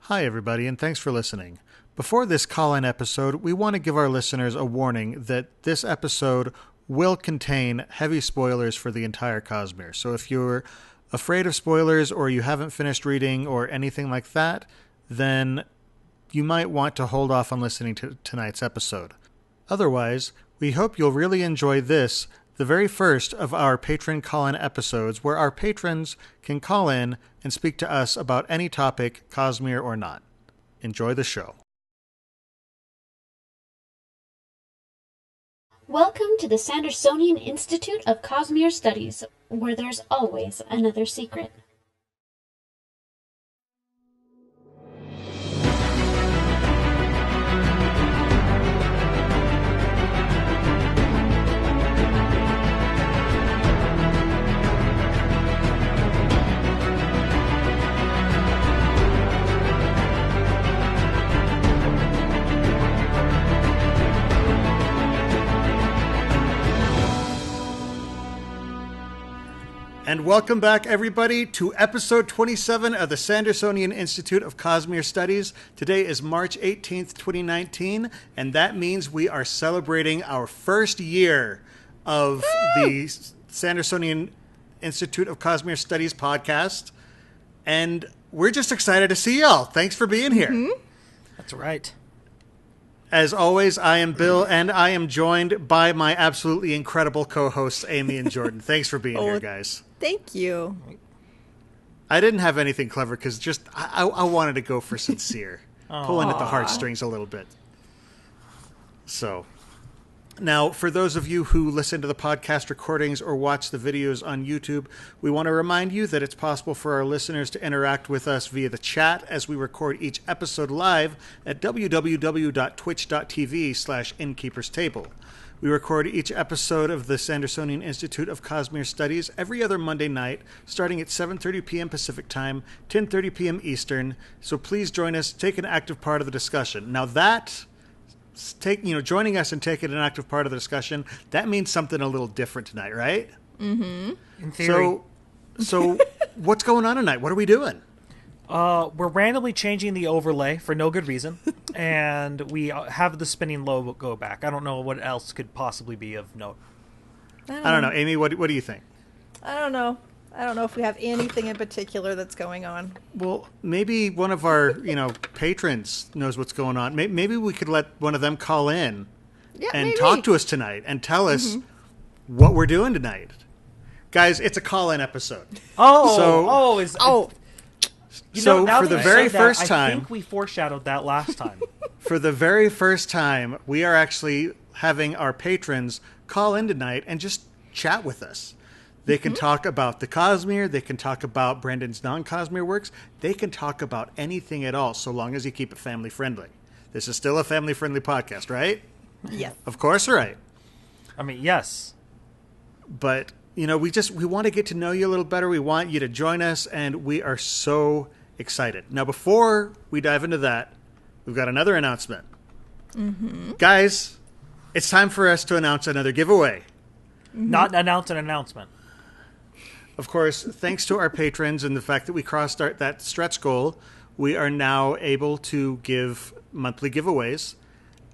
Hi, everybody, and thanks for listening. Before this call-in episode, we want to give our listeners a warning that this episode will contain heavy spoilers for the entire Cosmere. So if you're afraid of spoilers or you haven't finished reading or anything like that, then you might want to hold off on listening to tonight's episode. Otherwise, we hope you'll really enjoy this, the very first of our patron call-in episodes, where our patrons can call in and speak to us about any topic, Cosmere or not. Enjoy the show. Welcome to the Sandersonian Institute of Cosmere Studies, where there's always another secret. And welcome back, everybody, to episode 27 of the Sandersonian Institute of Cosmere Studies. Today is March 18th, 2019, and that means we are celebrating our first year of the Sandersonian Institute of Cosmere Studies podcast. And we're just excited to see y'all. Thanks for being here. Mm-hmm. That's right. As always, I am Bill, and I am joined by my absolutely incredible co-hosts, Amy and Jordan. Thanks for being here, guys. Thank you. I didn't have anything clever because just I wanted to go for sincere, pulling at the heartstrings a little bit. So, now for those of you who listen to the podcast recordings or watch the videos on YouTube, we want to remind you that it's possible for our listeners to interact with us via the chat as we record each episode live at www.twitch.tv/InkeepersTable. We record each episode of the Sandersonian Institute of Cosmere Studies every other Monday night, starting at 7:30 p.m. Pacific Time, 10:30 p.m. Eastern. So please join us, take an active part of the discussion. Now joining us and taking an active part of the discussion, that means something a little different tonight, right? Mm-hmm. In theory. So what's going on tonight? What are we doing? We're randomly changing the overlay for no good reason, and we have the spinning logo back. I don't know what else could possibly be of note. I don't know. Amy, what do you think? I don't know. I don't know if we have anything in particular that's going on. Well, maybe one of our, patrons knows what's going on. Maybe we could let one of them call in and talk to us tonight and tell us what we're doing tonight. Guys, it's a call-in episode. So for the very first time, I think we foreshadowed that last time. For the very first time, we are actually having our patrons call in tonight and just chat with us. They can talk about the Cosmere. They can talk about Brandon's non-Cosmere works. They can talk about anything at all, so long as you keep it family-friendly. This is still a family-friendly podcast, right? Yes. Of course, right. I mean, yes. But, we want to get to know you a little better. We want you to join us, and we are so excited. Now, before we dive into that, we've got another announcement. Guys, it's time for us to announce another giveaway. Not announce an announcement. Of course, thanks to our patrons and the fact that we crossed that stretch goal, we are now able to give monthly giveaways.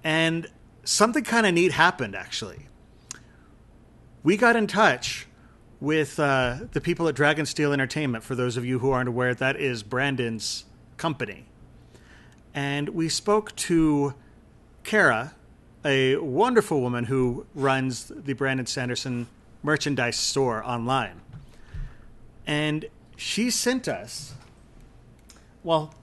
And something kind of neat happened, actually. We got in touch with the people at Dragonsteel Entertainment. For those of you who aren't aware, that is Brandon's company. And we spoke to Kara, a wonderful woman who runs the Brandon Sanderson merchandise store online. And she sent us, well,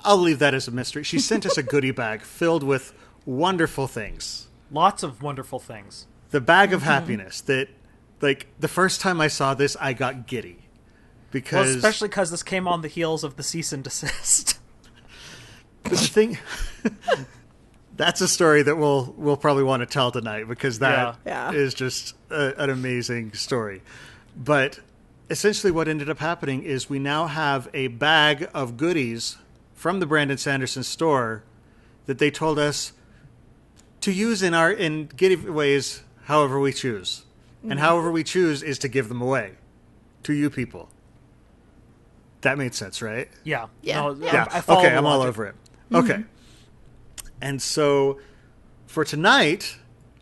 I'll leave that as a mystery. She sent us a goodie bag filled with wonderful things. Lots of wonderful things. The bag of happiness that, the first time I saw this, I got giddy. Because, well, especially because this came on the heels of the cease and desist. The thing... That's a story that we'll probably want to tell tonight, because that is just an amazing story. But essentially what ended up happening is we now have a bag of goodies from the Brandon Sanderson store that they told us to use in giveaways however we choose. And however we choose is to give them away to you people. That made sense, right? Yeah. Yeah. No, Yeah. I follow Okay, the I'm all logic. over it. Okay. And so for tonight,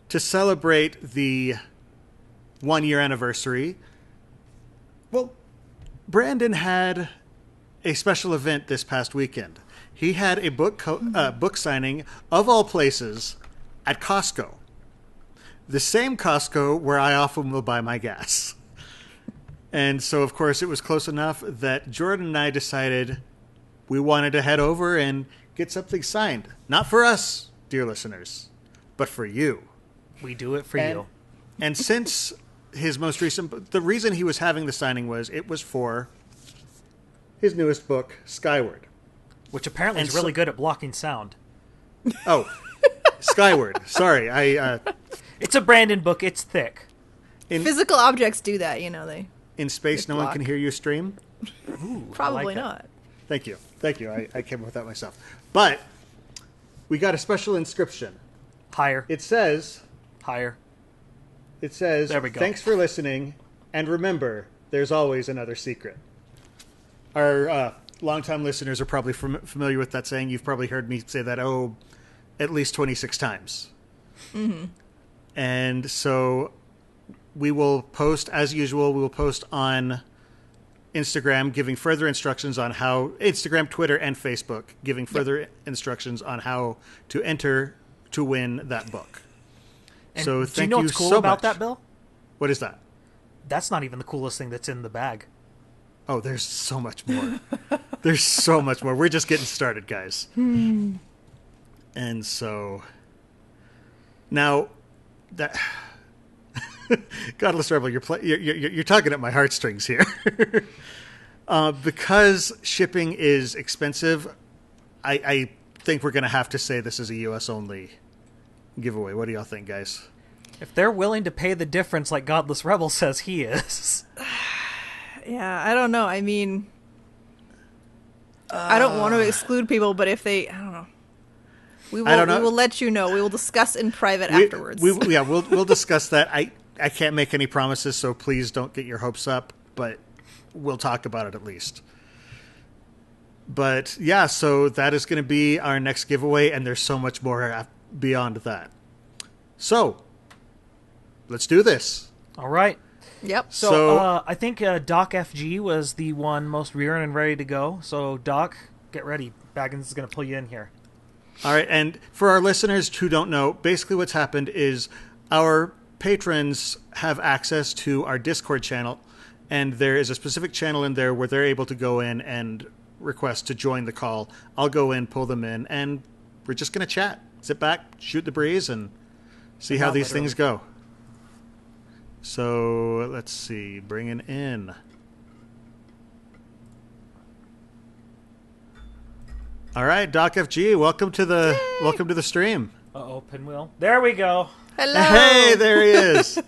to celebrate the 1-year anniversary, well, Brandon had a special event this past weekend. He had a book signing, of all places, at Costco. The same Costco where I often will buy my gas. And so, of course, it was close enough that Jordan and I decided we wanted to head over and get something signed. Not for us, dear listeners, but for you. We do it for you. And since his most recent... The reason he was having the signing was it was for his newest book, Skyward. Which apparently And is really so- good at blocking sound. Oh, Skyward. Sorry, It's a Brandon book. It's thick. Physical objects do that, you know. They in space, no one block. can hear you stream. probably that. not. Thank you. I came up with that myself. But we got a special inscription. Higher. It says, Higher. There we go. Thanks for listening, and remember, there's always another secret. Our longtime listeners are probably familiar with that saying. You've probably heard me say that, at least 26 times. Mm-hmm. And so we will post, as usual, we will post on Instagram giving further instructions on how, Instagram, Twitter, and Facebook giving further instructions on how to enter to win that book. And So do you thank know you what's cool so about much. that, Bill? What is that? That's not even the coolest thing that's in the bag. Oh, there's so much more. There's so much more. We're just getting started, guys. And so now that Godless Rebel, you're tugging at my heartstrings here. Because shipping is expensive, I think we're going to have to say this is a U.S. only giveaway. What do y'all think, guys? If they're willing to pay the difference like Godless Rebel says he is. Yeah, I don't know. I mean, I don't want to exclude people, but if they, I don't know. We I don't know. We will let you know. We will discuss in private afterwards. We'll discuss that. I can't make any promises, so please don't get your hopes up, but we'll talk about it at least. But yeah, so that is going to be our next giveaway, and there's so much more beyond that. So let's do this. All right. Yep. So I think Doc FG was the one most rearing and ready to go. So Doc, get ready. Baggins is going to pull you in here. All right, and for our listeners who don't know, basically what's happened is our patrons have access to our Discord channel, and there is a specific channel in there where they're able to go in and request to join the call. I'll go in, pull them in, and we're just going to chat. Sit back, shoot the breeze, and see how Not these literally. things go. So let's see, bringing in. All right, Doc FG, welcome to the stream. Uh-oh, pinwheel. There we go. Hello. Hey, there he is.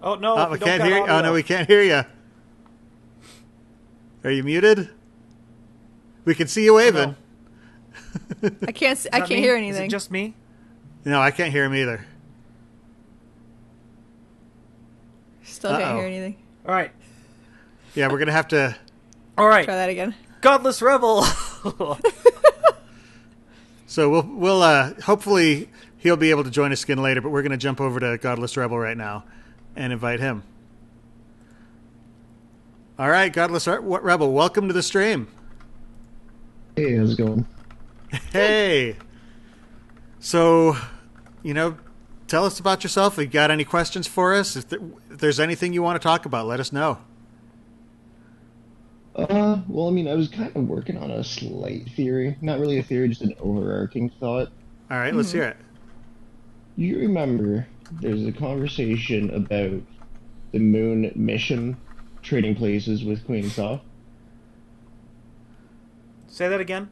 Oh, no. Oh, we can't hear you. Oh, no, we can't hear you. Are you muted? We can see you waving. I can't. I Is that can't me? hear Is anything. it just me? No, I can't hear him either. Still can't Uh-oh. hear anything. All right. Yeah, we're going to have to... All right. Try that again. Godless Rebel. So we'll hopefully he'll be able to join us again later, but we're going to jump over to Godless Rebel right now and invite him. All right, Godless Rebel, welcome to the stream. Hey, how's it going? Hey. So, tell us about yourself. If you got any questions for us, if there's anything you want to talk about, let us know. Well, I mean, I was kind of working on a slight theory. Not really a theory, just an overarching thought. All right, let's hear it. You remember there's a conversation about the moon mission trading places with Queen Soft? Say that again.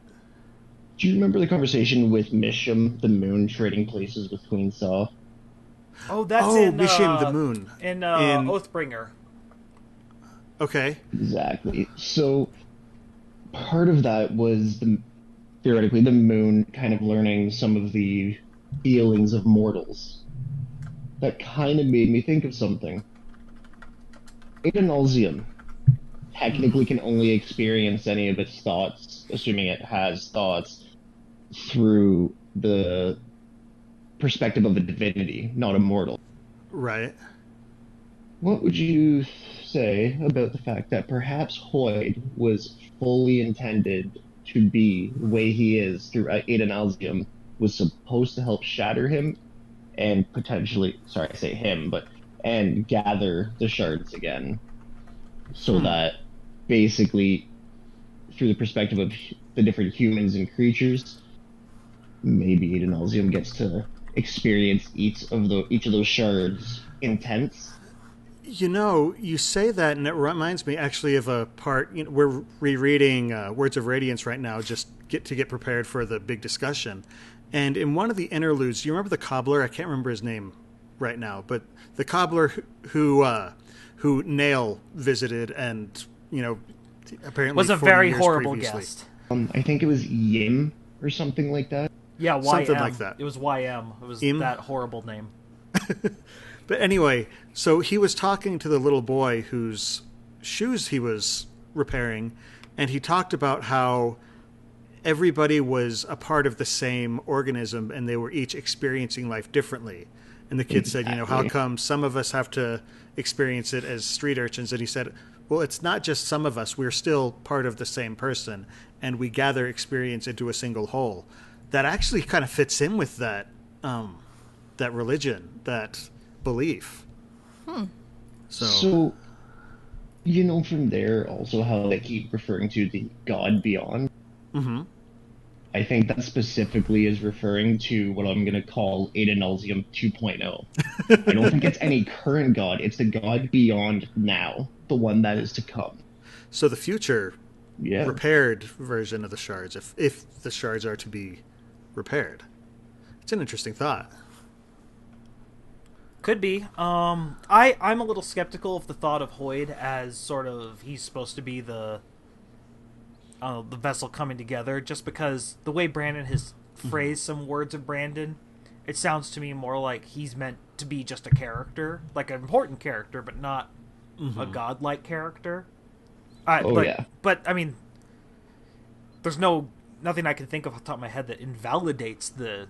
Do you remember the conversation with Misham, the moon trading places with Queen Soft? Oh, that's Oh, in Mishim the Moon. In In- Oathbringer. Okay. Exactly. So, part of that was, theoretically, the moon kind of learning some of the feelings of mortals. That kind of made me think of something. Ada Nalzium, technically can only experience any of its thoughts, assuming it has thoughts, through the perspective of a divinity, not a mortal. Right. What would you say about the fact that perhaps Hoyd was fully intended to be the way he is through Adenalsium, was supposed to help shatter him and potentially, sorry, I say him, but, and gather the shards again, so that basically, through the perspective of the different humans and creatures, maybe Adenalsium gets to experience each of those shards intense. You know, you say that, and it reminds me actually of a part. You know, we're rereading Words of Radiance right now, just get prepared for the big discussion. And in one of the interludes, you remember the cobbler? I can't remember his name right now, but the cobbler who Nail visited, and apparently Was a 40 very years horrible previously. guest. I think it was Yim or something like that. Yeah, YM. Something like that. It was YM. It was Im? that horrible name. But anyway, so he was talking to the little boy whose shoes he was repairing, and he talked about how everybody was a part of the same organism and they were each experiencing life differently. And the kid said, how come some of us have to experience it as street urchins? And he said, well, it's not just some of us. We're still part of the same person, and we gather experience into a single whole. That actually kind of fits in with that religion, that belief. So, from there also how they keep referring to the God beyond. Mm-hmm. I think that specifically is referring to what I'm going to call Adenalsium 2.0. I don't think it's any current God. It's the God beyond now, the one that is to come. So the future Yeah. repaired version of the shards, if the shards are to be repaired. It's an interesting thought. Could be. I'm a little skeptical of the thought of Hoyd as sort of he's supposed to be the vessel coming together, just because the way Brandon has phrased some words of Brandon, it sounds to me more like he's meant to be just a character, like an important character, but not a godlike character. But I mean, there's nothing I can think of off the top of my head that invalidates the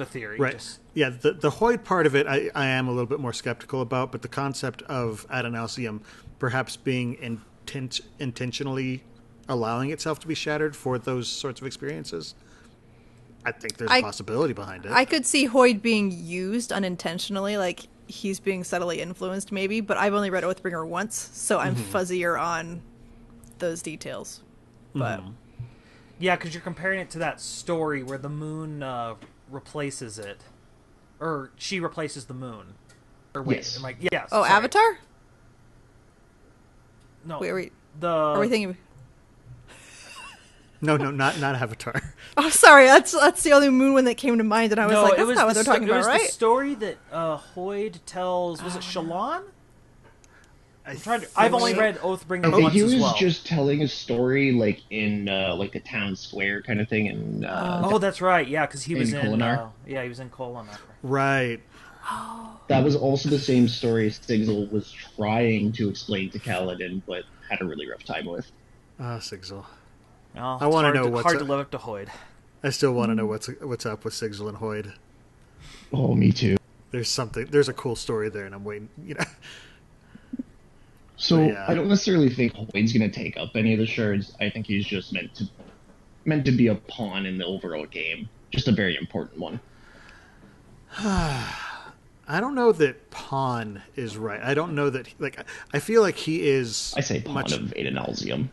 theory. Right. Yeah, the Hoyd part of it I am a little bit more skeptical about, but the concept of Adenalsium perhaps being intentionally allowing itself to be shattered for those sorts of experiences, I think there's a possibility behind it. I could see Hoyd being used unintentionally, like he's being subtly influenced maybe, but I've only read Oathbringer once, so I'm fuzzier on those details. But Yeah, because you're comparing it to that story where the moon replaces it, or she replaces the moon. Or wait, Yes. yes. Oh, sorry. Avatar? No, Wait, the are we thinking? No, not Avatar. Oh, sorry, that's the only moon one that came to mind, and I was like, that's not what they're talking it about, was right? the story that Hoyd tells. Was it Shallan? I've only read Oathbringer I think once he as was well. just telling a story like in like the town square kind of thing, and That's right. Yeah, because he was in Kholinar? he was in Kholinar. Right. that was also the same story Sigil was trying to explain to Kaladin, but had a really rough time with. Sigil. Well, I want to know It's what's hard up. to live up to Hoyd. I still want to know what's up with Sigil and Hoyd. Oh, me too. There's a cool story there, and I'm waiting. So Yeah. I don't necessarily think Hoyd's going to take up any of the shards. I think he's just meant to be a pawn in the overall game, just a very important one. I don't know that pawn is right. I don't know that. I feel like he is. I say pawn of Adenalsium.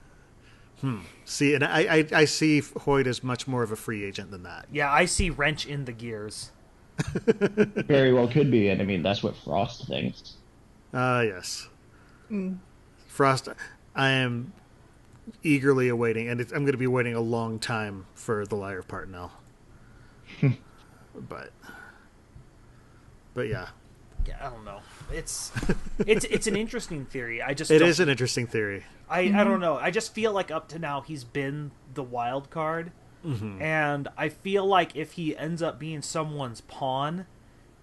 See, and I see Hoyd as much more of a free agent than that. Yeah, I see wrench in the gears. Very well could be, and I mean that's what Frost thinks. Yes. Frost, I am eagerly awaiting, and I'm going to be waiting a long time for the Liar of Partinel. but yeah. Yeah, I don't know. It's an interesting theory. It is an interesting theory. I don't know. I just feel like up to now he's been the wild card, and I feel like if he ends up being someone's pawn,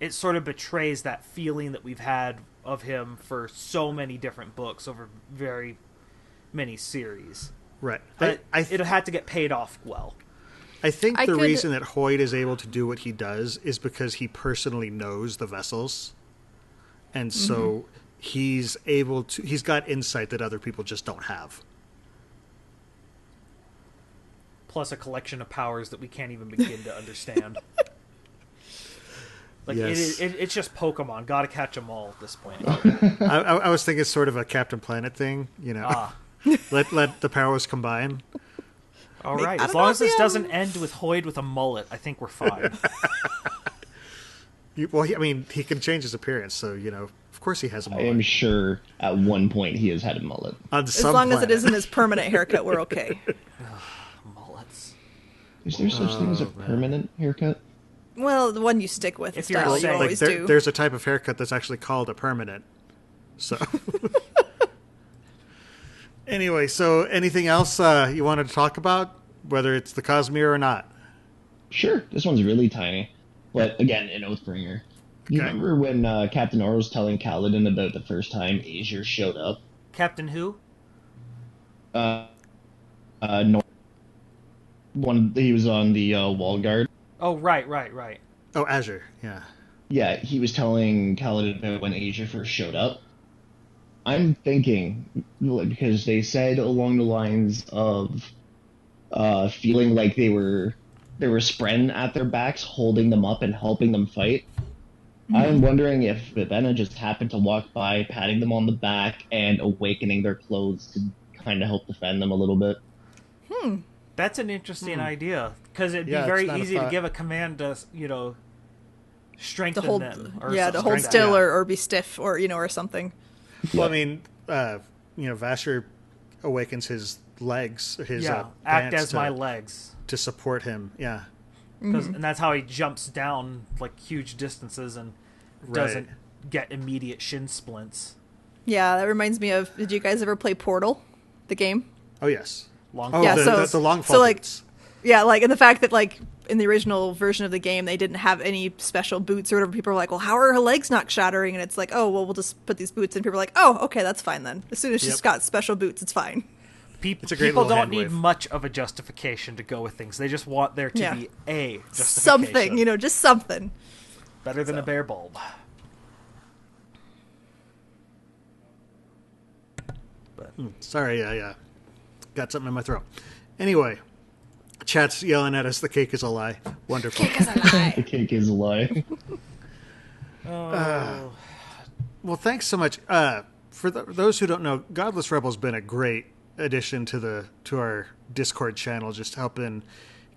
it sort of betrays that feeling that we've had of him for so many different books over very miniseries. Right. But it had to get paid off well. I think the reason that Hoyt is able to do what he does is because he personally knows the vessels. And so he's got insight that other people just don't have. Plus a collection of powers that we can't even begin to understand. Like, yes. it's just Pokemon. Gotta catch them all at this point. I was thinking sort of a Captain Planet thing, you know. Let the powers combine. All right. As long as this doesn't end with Hoyd with a mullet, I think we're fine. He can change his appearance, so, you know, of course he has a mullet. I am sure at one point he has had a mullet. As long as it isn't his permanent haircut, we're okay. Mullets. Is there such thing as a permanent haircut? Well, the one you stick with, If the style you you're always do. There's a type of haircut that's actually called a permanent. So... Anyway, so anything else you wanted to talk about, whether it's the Cosmere or not? Sure. This one's really tiny. But again, an Oathbringer. You remember when Captain Orr was telling Kaladin about the first time Azure showed up? Captain who? He was on the wall guard. Oh, right. Oh, Azure, yeah. Yeah, he was telling Kaladin about when Azure first showed up. I'm thinking, because they said along the lines of feeling like they were Spren at their backs, holding them up and helping them fight. I'm wondering if Vivenna just happened to walk by, patting them on the back and awakening their clothes to kind of help defend them a little bit. That's an interesting idea, because it'd be very easy to give a command to, you know, strengthen them. Or to hold still or be stiff or, you know, or something. Well, I mean, Vasher awakens his legs, his act as my legs to support him. Yeah, and that's how he jumps down like huge distances and doesn't get immediate shin splints. Yeah, that reminds me of. Did you guys ever play Portal, the game? Oh yes, the long fall boots. Yeah, like, and the fact that, like, in the original version of the game, they didn't have any special boots or whatever. People are like, well, how are her legs not shattering? And it's like, oh, well, we'll just put these boots in. People are like, oh, okay, that's fine then. As soon as she's got special boots, it's fine. People don't need much of a justification to go with things. They just want there to be a justification. Something, you know, just something. Better than a bare bulb. But sorry, got something in my throat. Anyway. Chat's yelling at us, the cake is a lie. Wonderful. Cake is a lie. The cake is a lie. Well, thanks so much. For those who don't know, Godless Rebel's been a great addition to our Discord channel, just helping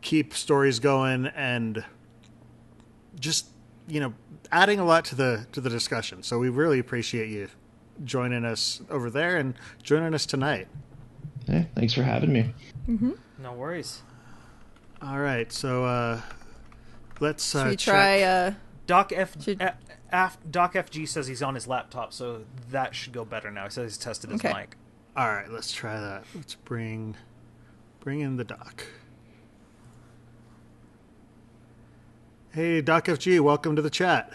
keep stories going and just, you know, adding a lot to the discussion. So we really appreciate you joining us over there and joining us tonight. Hey, thanks for having me. No worries. All right, so let's should we try Doc FG says he's on his laptop, so that should go better now. He says he's tested his mic. All right, let's try that. Let's bring in the Doc. Hey, Doc FG, welcome to the chat.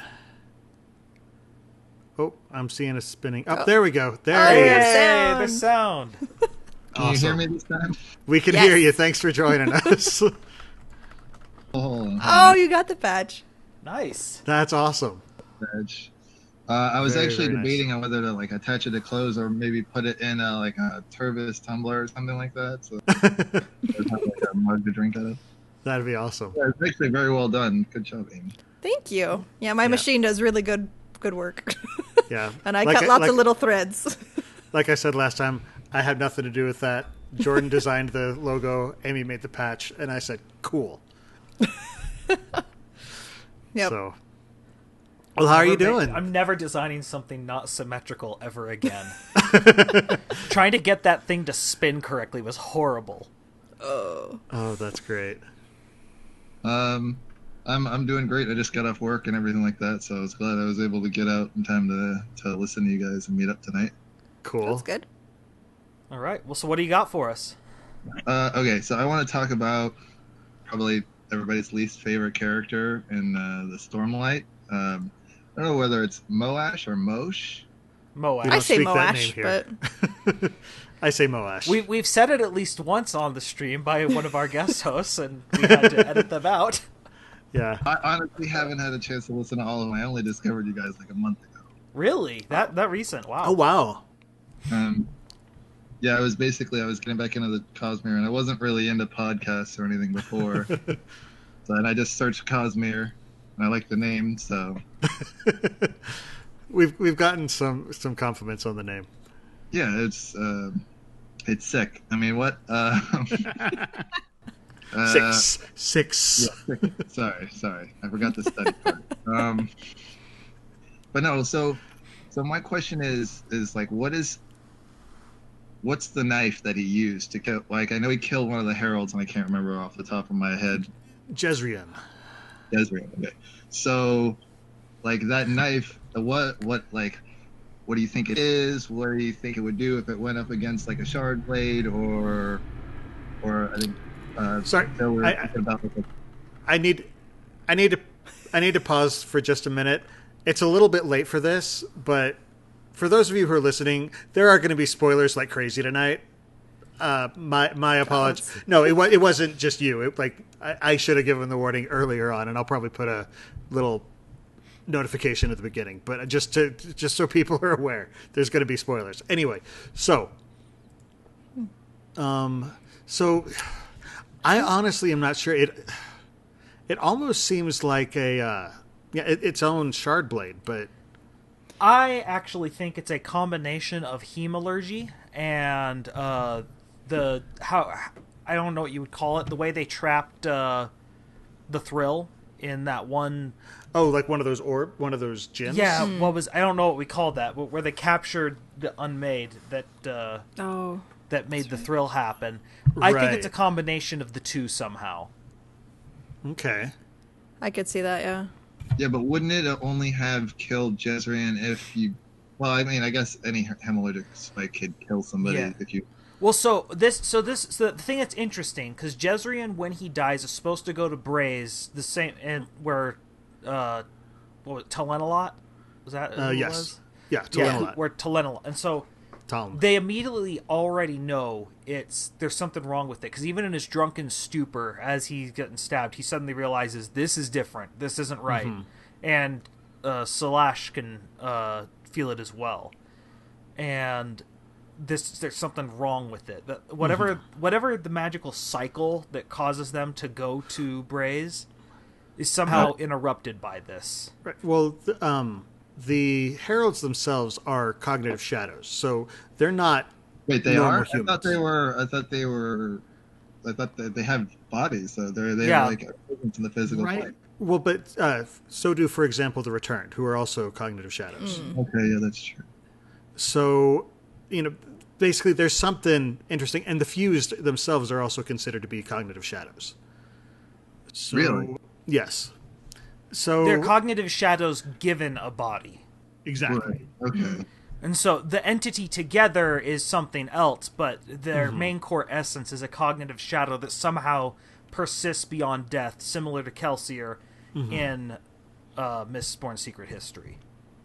Oh, I'm seeing a spinning. Oh, there we go. There he is. Hey, the sound. Can you hear me this time? We can hear you. Thanks for joining us. Oh, you got the badge. Nice. That's awesome. Badge. I was actually very debating on whether to like attach it to clothes or maybe put it in like a Tervis tumbler or something like that. So have like a mug to drink out of. That'd be awesome. Yeah, it's actually very well done. Good job, Amy. Thank you. Yeah, my machine does really good work. Yeah. And I cut lots of little threads. Like I said last time, I had nothing to do with that. Jordan designed the logo, Amy made the patch, and I said, cool. Yep. So, well, how are you doing? I'm never designing something not symmetrical ever again. Trying to get that thing to spin correctly was horrible. Oh, that's great. I'm doing great. I just got off work and everything like that, so I was glad I was able to get out in time to listen to you guys and meet up tonight. Cool. That's good. All right. Well, so what do you got for us? Okay, so I want to talk about probably everybody's least favorite character in the Stormlight. I don't know whether it's Moash or Mosh. Moash. I say speak that Moash, name here. but I say Moash. We've said it at least once on the stream by one of our guest hosts, and we had to edit them out. Yeah. I honestly haven't had a chance to listen to all of them. I only discovered you guys like a month ago. Really? That recent? Wow. Oh, wow. Yeah, I was getting back into the Cosmere, and I wasn't really into podcasts or anything before. So then I just searched Cosmere, and I like the name, so... We've gotten some compliments on the name. Yeah, it's sick. I mean, what? Six. Yeah, sorry. I forgot the study part. But no, so my question is like, what's the knife that he used to kill? Like, I know he killed one of the heralds, and I can't remember off the top of my head. Jezrien. Okay. So, like, that knife, what do you think it is? What do you think it would do if it went up against like a shard blade or I think sorry, I need to pause for just a minute. It's a little bit late for this, but for those of you who are listening, there are going to be spoilers like crazy tonight. My apologies. No, it wasn't just you. I should have given the warning earlier on, and I'll probably put a little notification at the beginning. But just so people are aware, there's going to be spoilers. Anyway, so I honestly am not sure. It almost seems like its own shard blade, but I actually think it's a combination of hemalurgy and I don't know what you would call it, the way they trapped the thrill in that one. Oh, like one of those gems? Yeah, I don't know what we called that, but where they captured the unmade that made the thrill happen. I think it's a combination of the two somehow. Okay. I could see that, yeah. Yeah, but wouldn't it only have killed Jezrien if you... Well, I mean, I guess any hemolytic spike could kill somebody if you... Well, so the thing that's interesting, because Jezrien, when he dies, is supposed to go to Braze, the same, and where, what was it, Telenolot? Was that who yes. it was? Yeah, Telenolot. Yeah, where Telenolot. And so they immediately already know there's something wrong with it, because even in his drunken stupor, as he's getting stabbed, he suddenly realizes this is different, this isn't right. Mm-hmm. And Salash can feel it as well. And there's something wrong with it. Whatever the magical cycle that causes them to go to Braze is somehow interrupted by this. Right. Well, the heralds themselves are cognitive shadows, so they're not. Wait, they are? Humans. I thought that they have bodies, so they're like in the physical plane. Well, but so do, for example, the Returned, who are also cognitive shadows. Okay, yeah, that's true. So, basically there's something interesting, and the Fused themselves are also considered to be cognitive shadows. So, really? Yes. So they're cognitive shadows given a body. Exactly. Right. Okay. And so the entity together is something else, but their main core essence is a cognitive shadow that somehow persists beyond death, similar to Kelsier in Mistborn Secret History.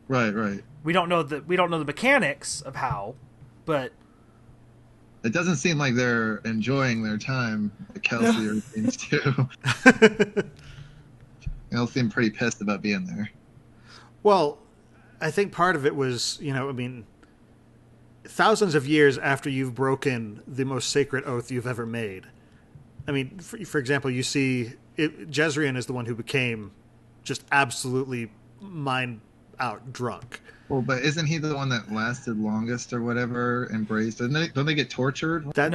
Right. We don't know the mechanics of how, but it doesn't seem like they're enjoying their time. Kelsier seems to. They all seem pretty pissed about being there. Well, I think part of it was, thousands of years after you've broken the most sacred oath you've ever made. I mean, for example, you see Jezrien is the one who became just absolutely mind out drunk. Well, but isn't he the one that lasted longest or whatever? Embraced? Don't they get tortured? That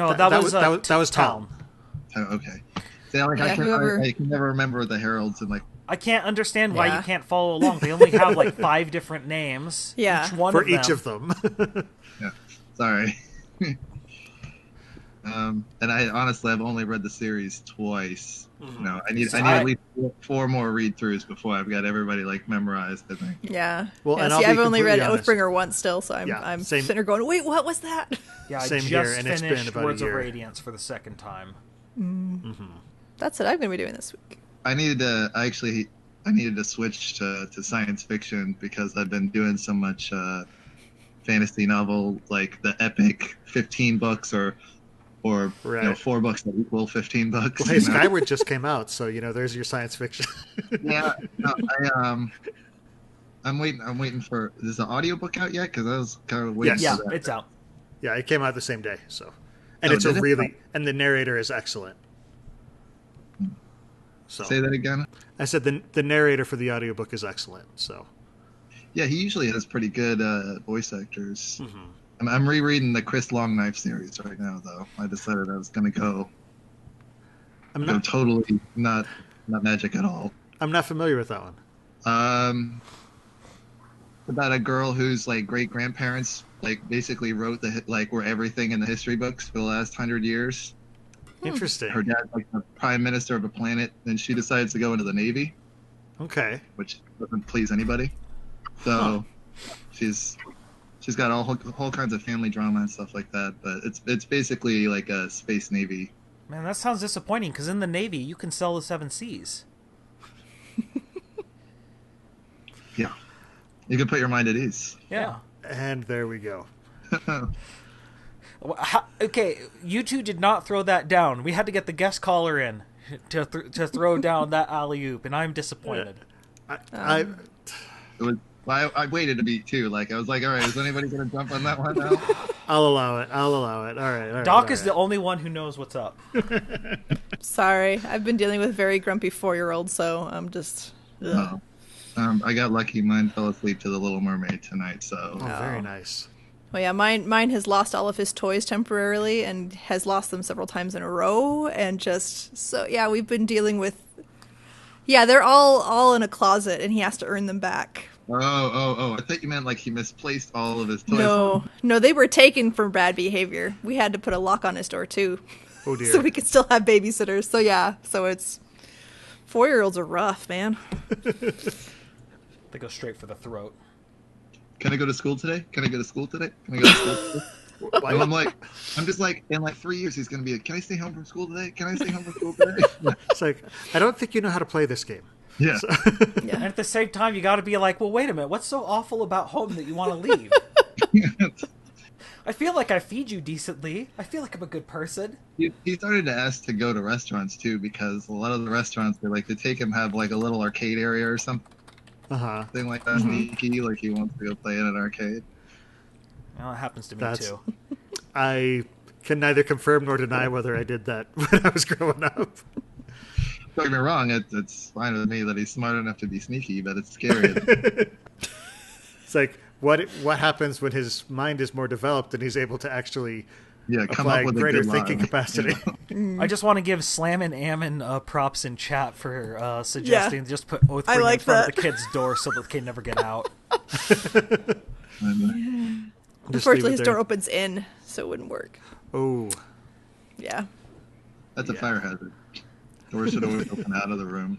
was Tom. Oh, okay. See, I can never remember the heralds and I can't understand why you can't follow along. They only have 5 different names. Yeah, each of them. Yeah, sorry. And I've only read the series twice. No, I need at least 4 more read-throughs before I've got everybody memorized, I think. Yeah. Well, and I've only read Oathbringer once still, so I'm same. sitting there going, wait, what was that? Yeah, I same just here, and it's finished been about Words a of year. Radiance for the second time. That's what I'm going to be doing this week. I needed to switch to science fiction because I've been doing so much fantasy novel, like the epic 15 books or Right. 4 books that equal 15 bucks. Well, hey, Skyward just came out, so there's your science fiction. Yeah, no, I'm waiting for. Is the audiobook out yet? Because I was kind of waiting. Yes. for Yeah, that. it's out. Yeah, it came out the same day. So, and Oh, it's did it? and the narrator is excellent. So Say that again. I said the narrator for the audiobook is excellent. So Yeah, he usually has pretty good voice actors. mm-hmm. I'm rereading the Chris Longknife series right now, though. I decided I was going to go totally not magic at all. I'm not familiar with that one. About a girl whose like great grandparents like basically wrote were everything in the history books for the last 100 years. Interesting. Her dad's like the prime minister of a planet, and she decides to go into the Navy. Okay. Which doesn't please anybody. So she's got whole kinds of family drama and stuff like that. But it's basically like a space navy. Man, that sounds disappointing, because in the Navy, you can sell the 7 Seas. Yeah. You can put your mind at ease. Yeah. And there we go. Okay, you two did not throw that down. We had to get the guest caller in to throw down that alley-oop, and I'm disappointed. I waited a beat too. Like I was like, all right, is anybody going to jump on that one now? I'll allow it. All right. Doc is the only one who knows what's up. Sorry, I've been dealing with very grumpy 4-year-olds, so I'm just. Oh. I got lucky. Mine fell asleep to The Little Mermaid tonight. So very nice. Well, yeah, mine has lost all of his toys temporarily and has lost them several times in a row, and just so yeah, we've been dealing with. Yeah, they're all in a closet, and he has to earn them back. Oh! I thought you meant like he misplaced all of his toys. No, they were taken for bad behavior. We had to put a lock on his door too. Oh dear. So we could still have babysitters. So yeah, so it's 4-year-olds are rough, man. They go straight for the throat. Can I go to school today? Can I go to school today? And I'm just like, in like 3 years, he's going to be like, can I stay home from school today? Can I stay home from school today? It's like, I don't think you know how to play this game. Yeah. So. Yeah. And at the same time, you got to be like, well, wait a minute. What's so awful about home that you want to leave? I feel like I feed you decently. I feel like I'm a good person. He started to ask to go to restaurants too, because a lot of the restaurants, they like to take him, have like a little arcade area or something. Thing like that, sneaky, like he wants to go play in an arcade. Well, it happens to me too. I can neither confirm nor deny whether I did that when I was growing up. Don't get me wrong, it's fine with me that he's smart enough to be sneaky, but it's scary. It's like, what happens when his mind is more developed and he's able to actually come apply up with greater a good thinking lie. capacity? I just want to give Slam and Ammon props in chat for suggesting just put Oathbringer in front of the kid's door so that they can never get out. Unfortunately, his door opens in, so it wouldn't work. Oh. Yeah. That's a fire hazard. Doors should always open out of the room.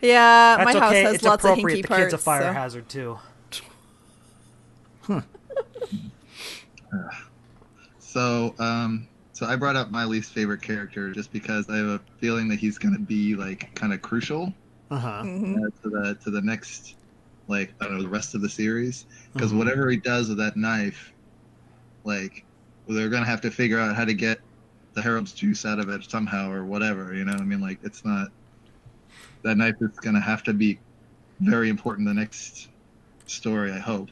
Yeah, That's my house okay. has It's lots of appropriate. hinky The parts. kid's a fire so. hazard too. So I brought up my least favorite character just because I have a feeling that he's going to be like kind of crucial to the next, like, I don't know, the rest of the series, because whatever he does with that knife, like, they're going to have to figure out how to get the Herald's juice out of it somehow or whatever, you know what I mean? Like, it's not, that knife is going to have to be very important in the next story, I hope.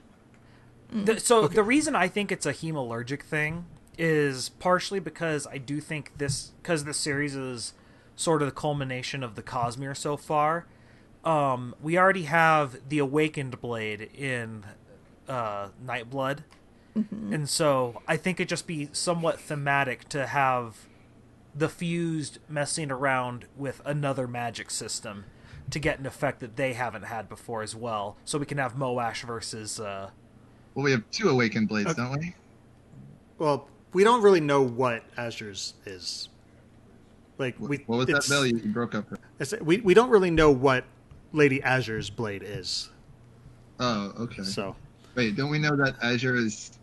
The reason I think it's a hemalurgic thing is partially because I do think because this series is sort of the culmination of the Cosmere so far. We already have the Awakened Blade in Nightblood, and so I think it'd just be somewhat thematic to have the Fused messing around with another magic system to get an effect that they haven't had before as well. So we can have Moash versus... Well, we have 2 Awakened Blades, don't we? Well, we don't really know what Azure's is. Like, what was that, Bill? You broke up. We don't really know what Lady Azure's blade is. Oh, okay. So, wait, don't we know that Azure is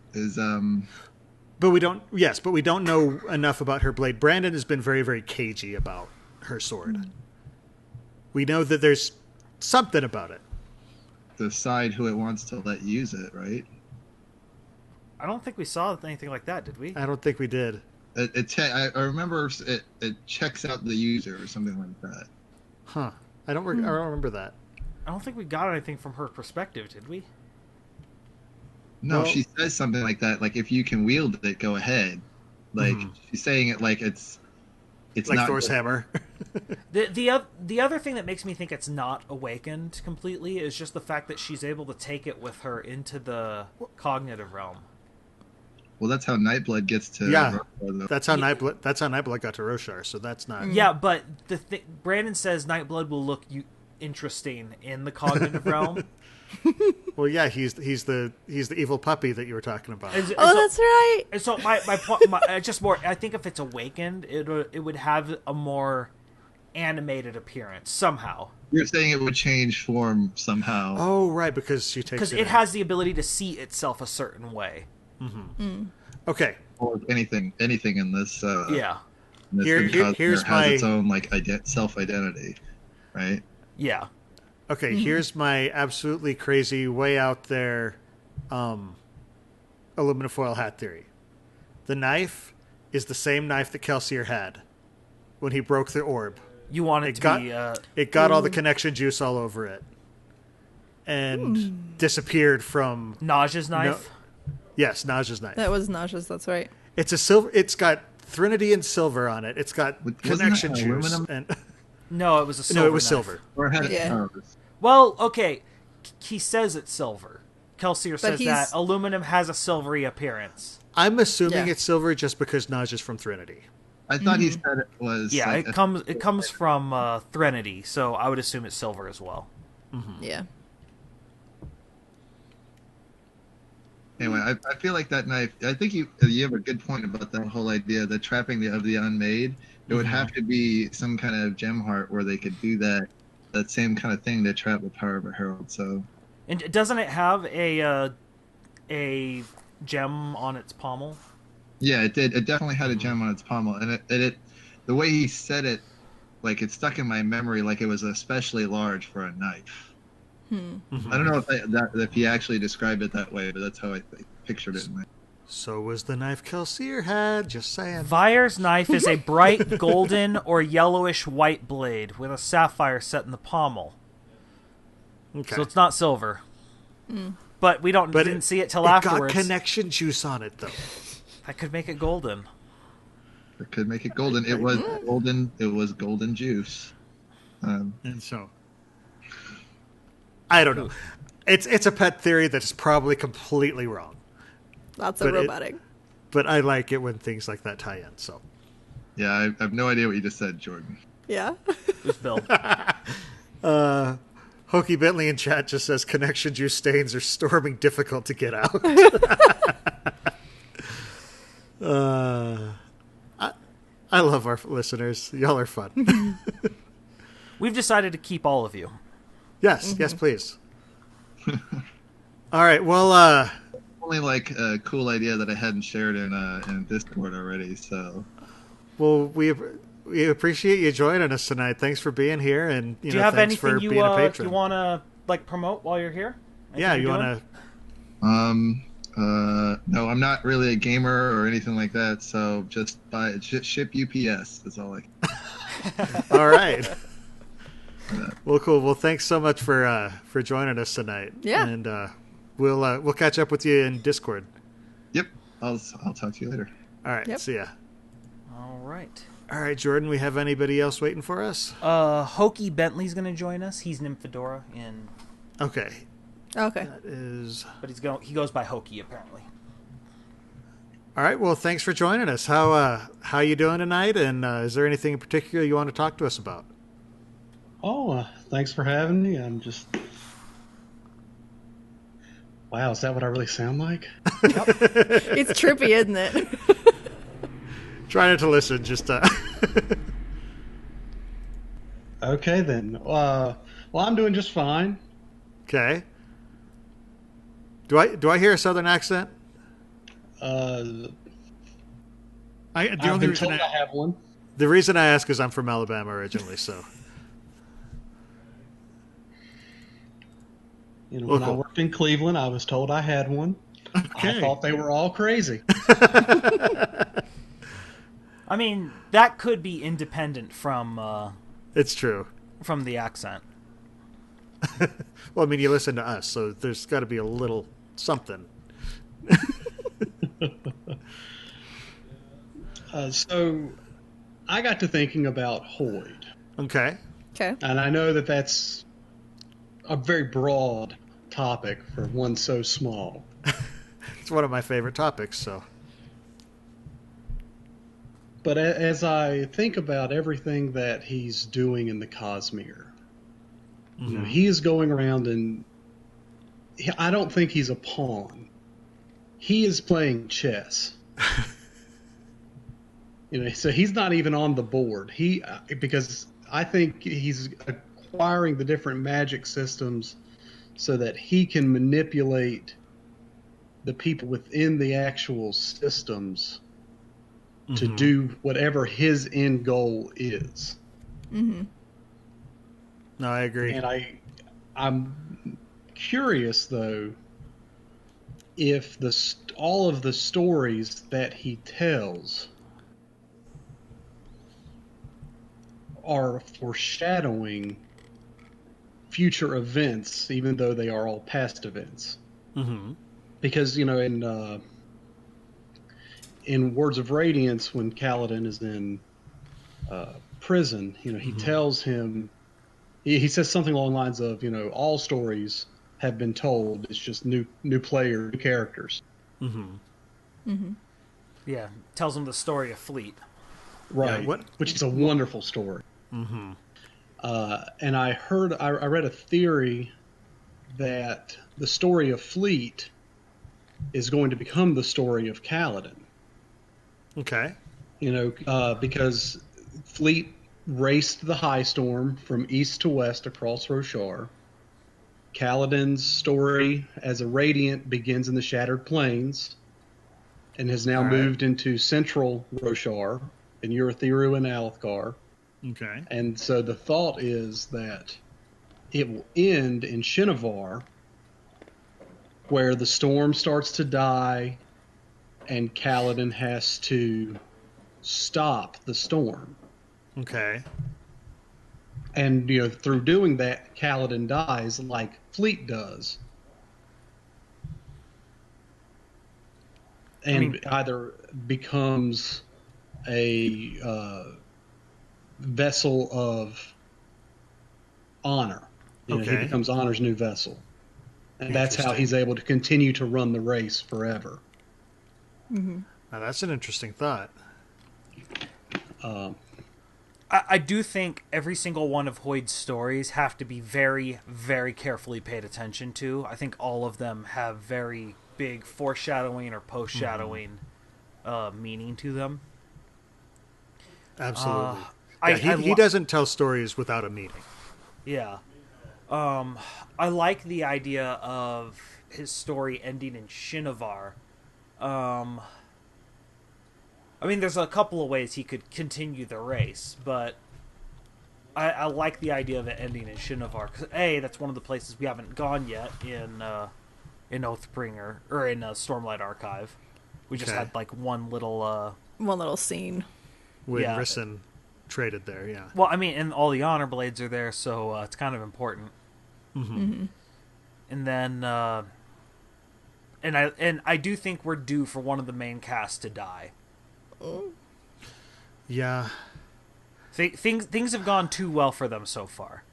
But we don't. Yes, but we don't know enough about her blade. Brandon has been very, very cagey about her sword. We know that there's something about it. decide who it wants to let use it, right? I don't think we saw anything like that, did we? I don't think we did. I remember it checks out the user or something like that. Huh. I don't remember that. I don't think we got anything from her perspective, did we? No, Well, she says something like that. Like, if you can wield it, go ahead. Like, she's saying it like it's like not Thor's hammer. The other thing that makes me think it's not awakened completely is just the fact that she's able to take it with her into the cognitive realm. Well, that's how Nightblood gets to. Yeah, Roshar, that's how Nightblood got to Roshar. So that's not. Yeah, but Brandon says Nightblood will look interesting in the cognitive realm. Well, yeah, he's the evil puppy that you were talking about. That's right. And so my point, just more. I think if it's awakened, it would have a more animated appearance somehow. You're saying it would change form somehow. Oh, right, because she takes because it has the ability to see itself a certain way. Okay. Or anything in this. Yeah. Here's has its own like self-identity, right? Yeah. Okay, here's my absolutely crazy, way out there aluminum foil hat theory. The knife is the same knife that Kelsier had when he broke the orb. You want it to be... It got all the connection juice all over it. And disappeared from... Naja's knife? Yes, Naja's knife. That was Naja's, that's right. It's a silver. It's got Thrinity and silver on it. It's got connection juice. Aluminum? No, it was a silver. No, it was knife. silver. Or had Yeah. Well, okay. He says it's silver. Kelsier says that aluminum has a silvery appearance. I'm assuming it's silver just because Naja's from Thrinity. I thought he said it was. Yeah, like it comes from Threnody, so I would assume it's silver as well. Yeah. Anyway, I feel like that knife. I think you have a good point about that whole idea, the trapping of the unmade. It would have to be some kind of gem heart where they could do that same kind of thing to trap the power of a herald. So, and doesn't it have a gem on its pommel? Yeah, it did. It definitely had a gem on its pommel, and it the way he said it, like it stuck in my memory, like it was especially large for a knife. I don't know if he actually described it that way, but that's how I pictured it. So was the knife Kelsier had. Just saying. Vyre's knife is a bright golden or yellowish white blade with a sapphire set in the pommel. Okay. So it's not silver. But we didn't see it till afterwards. It got connection juice on it, though. That could make it golden. It could make it golden. It was golden. It was golden juice. And so, I don't know. It's a pet theory that's probably completely wrong. Lots of robotic. But I like it when things like that tie in. So. Yeah, I have no idea what you just said, Jordan. Yeah. Who's Bill? Hokey Bentley in chat just says connection juice stains are storming difficult to get out. I love our listeners. Y'all are fun. We've decided to keep all of you. Yes, yes, please. All right, well... only like a cool idea that I hadn't shared in Discord already, so... Well, we appreciate you joining us tonight. Thanks for being here, and do you have thanks anything for being a patron. You want to like promote while you're here? Yeah, you want to... no, I'm not really a gamer or anything like that, so just ship UPS. That's all I... All right. Well, cool. Well, thanks so much for joining us tonight. Yeah. And we'll catch up with you in Discord. Yep. I'll talk to you later. All right. Yep. See ya. All right. All right, Jordan. We have anybody else waiting for us? Hokey Bentley's going to join us. He's Nymphadora in. Okay. Okay. That is. But he goes by Hokey apparently. All right. Well, thanks for joining us. How you doing tonight? And is there anything in particular you want to talk to us about? Oh, thanks for having me. I'm just... Wow, is that what I really sound like? Yep. It's trippy, isn't it? Try not to listen, just... Okay, then. Well, I'm doing just fine. Okay. Do I hear a southern accent? I've been told I have one. The reason I ask is I'm from Alabama originally, so... When I worked in Cleveland, I was told I had one. Okay. I thought they were all crazy. I mean, that could be independent from It's true. from the accent. Well, I mean, you listen to us, so there's got to be a little something. So I got to thinking about Hoyd. Okay. Okay. And I know that that's a very broad topic for one so small. It's one of my favorite topics, so. But as I think about everything that he's doing in the Cosmere, you know, he is going around and I don't think he's a pawn. He is playing chess. You know, so he's not even on the board. Because I think he's acquiring the different magic systems so that he can manipulate the people within the actual systems to do whatever his end goal is. Mm-hmm. No, I agree. And I'm curious though if all of the stories that he tells are foreshadowing future events, even though they are all past events. Mm-hmm. Because, you know, in Words of Radiance, when Kaladin is in prison, you know, he tells him, he says something along the lines of, you know, all stories have been told. It's just new characters. Mm-hmm. Mm-hmm. Yeah, tells him the story of Fleet. Right, Yeah, which is a wonderful story. Mm-hmm. And I read a theory that the story of Fleet is going to become the story of Kaladin. Okay. You know, because Fleet raced the High Storm from east to west across Roshar. Kaladin's story as a Radiant begins in the Shattered Plains and has now moved into central Roshar in Urithiru and Alethkar. Okay. And so the thought is that it will end in Shinovar, where the storm starts to die and Kaladin has to stop the storm. Okay. And, you know, through doing that, Kaladin dies like Fleet does. And either becomes a vessel of honor. You know, he becomes Honor's new vessel. And that's how he's able to continue to run the race forever. Mm-hmm. Now, that's an interesting thought. I do think every single one of Hoyd's stories have to be very, very carefully paid attention to. I think all of them have very big foreshadowing or post-shadowing meaning to them. Absolutely. He doesn't tell stories without a meaning. Yeah. I like the idea of his story ending in Shinovar. I mean, there's a couple of ways he could continue the race, but I like the idea of it ending in Shinovar. Because, that's one of the places we haven't gone yet in Oathbringer, or in Stormlight Archive. We just had, like, one little scene. When Rysn traded there, yeah. Well, I mean, and all the Honor Blades are there, so it's kind of important. Mm-hmm. Mm-hmm. And then, and I do think we're due for one of the main cast to die. Yeah. Things have gone too well for them so far.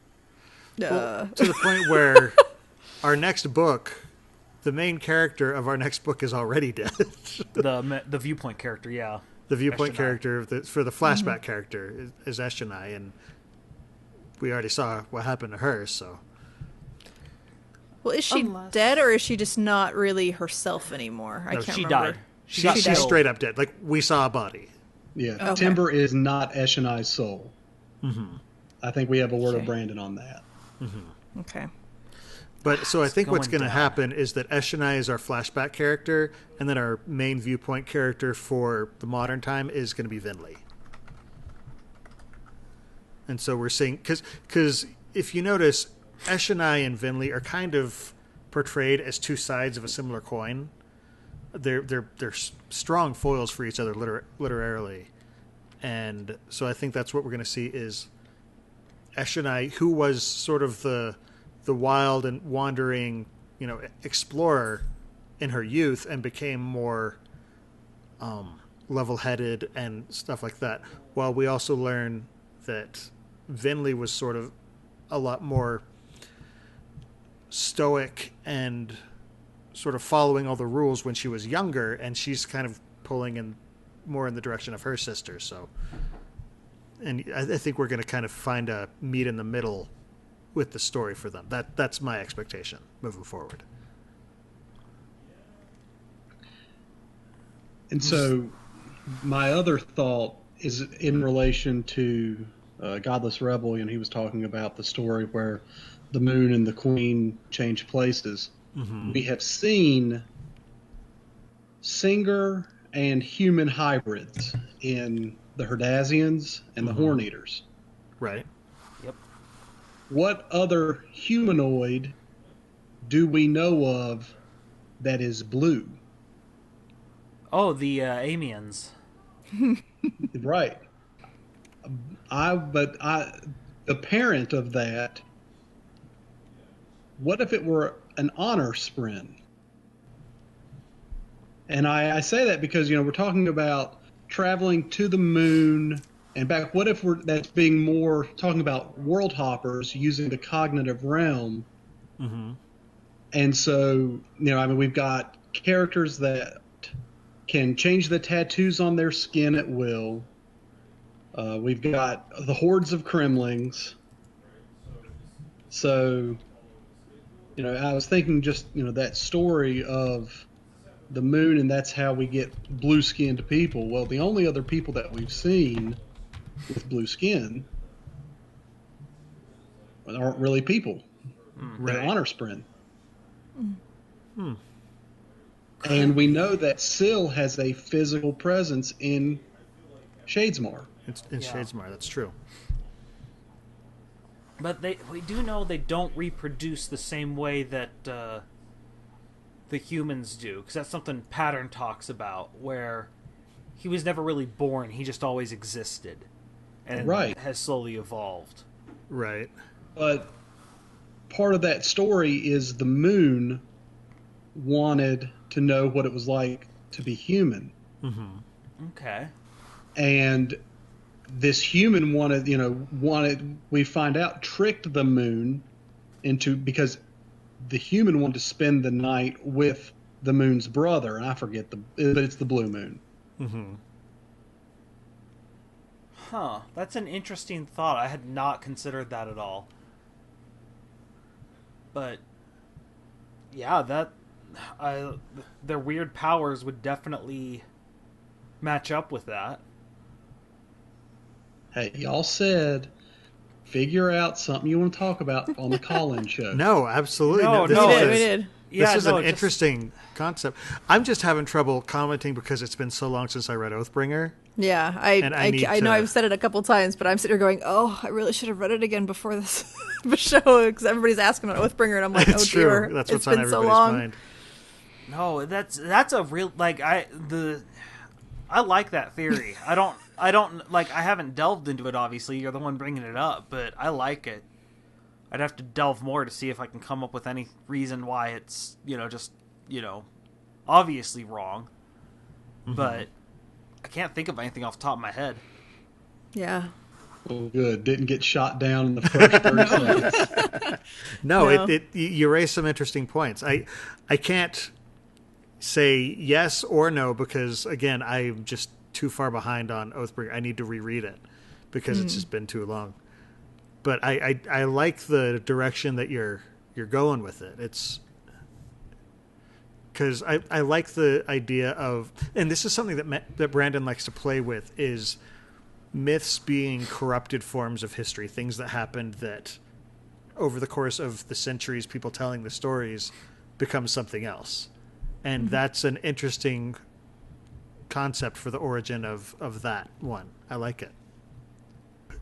Well, to the point where our next book, the main character of our next book is already dead. the viewpoint character, yeah. The viewpoint Eshonai. Character for the flashback character is Eshonai, and we already saw what happened to her, so. Well, is she dead, or is she just not really herself anymore? I can't remember. Died. She's straight up dead. Like, we saw a body. Yeah, Okay. Timber is not Eshonai's soul. Mm-hmm. I think we have a word of Brandon on that. Mm-hmm. Okay. But so I think what's going to down. happen is that Eshonai is our flashback character, and then our main viewpoint character for the modern time is going to be Vinley. And so we're seeing, because if you notice, Eshonai and Vinley are kind of portrayed as two sides of a similar coin. they're strong foils for each other literarily, and so I think that's what we're going to see is Eshonai, who was sort of the wild and wandering, explorer in her youth, and became more level-headed and stuff like that. While we also learn that Vinley was sort of a lot more stoic and sort of following all the rules when she was younger, and she's kind of pulling in more in the direction of her sister. So, and I think we're going to kind of find a meet in the middle with the story for them. That's my expectation moving forward. And so my other thought is in relation to Godless Rebel, he was talking about the story where the moon and the queen change places. Mm-hmm. We have seen Singer and human hybrids in the Herdazians and the Horn Eaters. Right. Yep. What other humanoid do we know of that is blue? Oh, the Amiens. Right. The parent of that, what if it were an honor spren? And I say that because, we're talking about traveling to the moon and back. What if that's being more talking about world hoppers using the cognitive realm? Mm-hmm. And so, we've got characters that can change the tattoos on their skin at will. We've got the hordes of Kremlings. So, I was thinking just, that story of the moon, and that's how we get blue-skinned people. Well, the only other people that we've seen with blue skin aren't really people. Right. They're honor spren. Hmm. And we know that Syl has a physical presence in Shadesmar. Shadesmar, that's true. But we do know they don't reproduce the same way that the humans do, because that's something Patron talks about, where he was never really born, he just always existed, and has slowly evolved. Right. But part of that story is the moon wanted to know what it was like to be human. Mm-hmm. Okay. And this human we find out, tricked the moon because the human wanted to spend the night with the moon's brother, and I forget but it's the blue moon. Mm-hmm. Huh. That's an interesting thought. I had not considered that at all. But yeah, their weird powers would definitely match up with that. Hey, y'all said figure out something you want to talk about on the call-in show. No, absolutely. We did. This is an interesting concept. I'm just having trouble commenting because it's been so long since I read Oathbringer. Yeah, I know I've said it a couple times, but I'm sitting here going, I really should have read it again before this show, because everybody's asking about Oathbringer, and I'm like, it's true. Dear, that's what's it's on been so everybody's long. mind. No, that's a real, I like that theory. I don't I haven't delved into it, obviously. You're the one bringing it up, but I like it. I'd have to delve more to see if I can come up with any reason why it's, obviously wrong. Mm-hmm. But I can't think of anything off the top of my head. Yeah. Well, good. Didn't get shot down in the first 30 seconds. No. You raised some interesting points. I can't say yes or no because, again, I'm just too far behind on Oathbringer. I need to reread it because it's just been too long. But I like the direction that you're going with it. It's because I like the idea of, and this is something that Brandon likes to play with, is myths being corrupted forms of history, things that happened that over the course of the centuries, people telling the stories become something else. And that's an interesting concept for the origin of that one. I like it.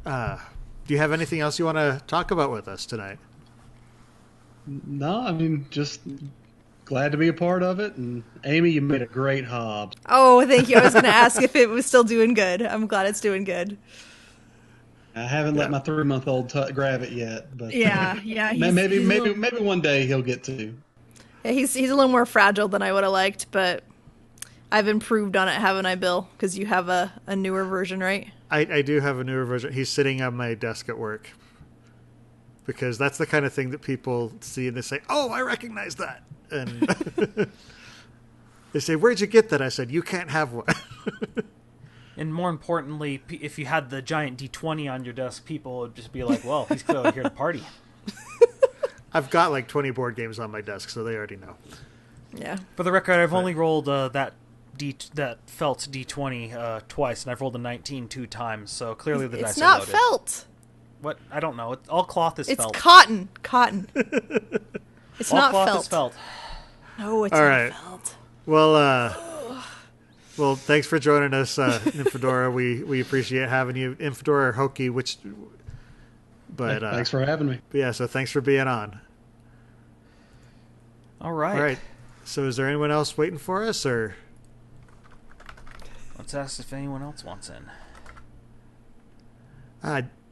Do you have anything else you want to talk about with us tonight? No, I mean, just glad to be a part of it. And Amy, you made a great Hobbs. Oh, thank you. I was going to ask if it was still doing good. I'm glad it's doing good. I haven't let my 3-month-old grab it yet, but yeah. Maybe one day he'll get to. Yeah, he's a little more fragile than I would have liked, but I've improved on it, haven't I, Bill? Because you have a newer version, right? I do have a newer version. He's sitting on my desk at work. Because that's the kind of thing that people see and they say, "Oh, I recognize that." And they say, "Where'd you get that?" I said, "You can't have one." And more importantly, if you had the giant D20 on your desk, people would just be like, "Well, he's clearly here to party." I've got like 20 board games on my desk, so they already know. Yeah. For the record, I've only rolled that felt D20 twice, and I've rolled a 19 2 times. So clearly the dice are loaded. It's not felt. What? I don't know. All cloth is felt. It's cotton. It's all not cloth felt. is felt. No, it's all not right. felt. Well, thanks for joining us, Infodora. We appreciate having you, Infodora or Hoki, but thanks for having me. Yeah, so thanks for being on. All right. All right. So is there anyone else waiting for us, or? Let's ask if anyone else wants in.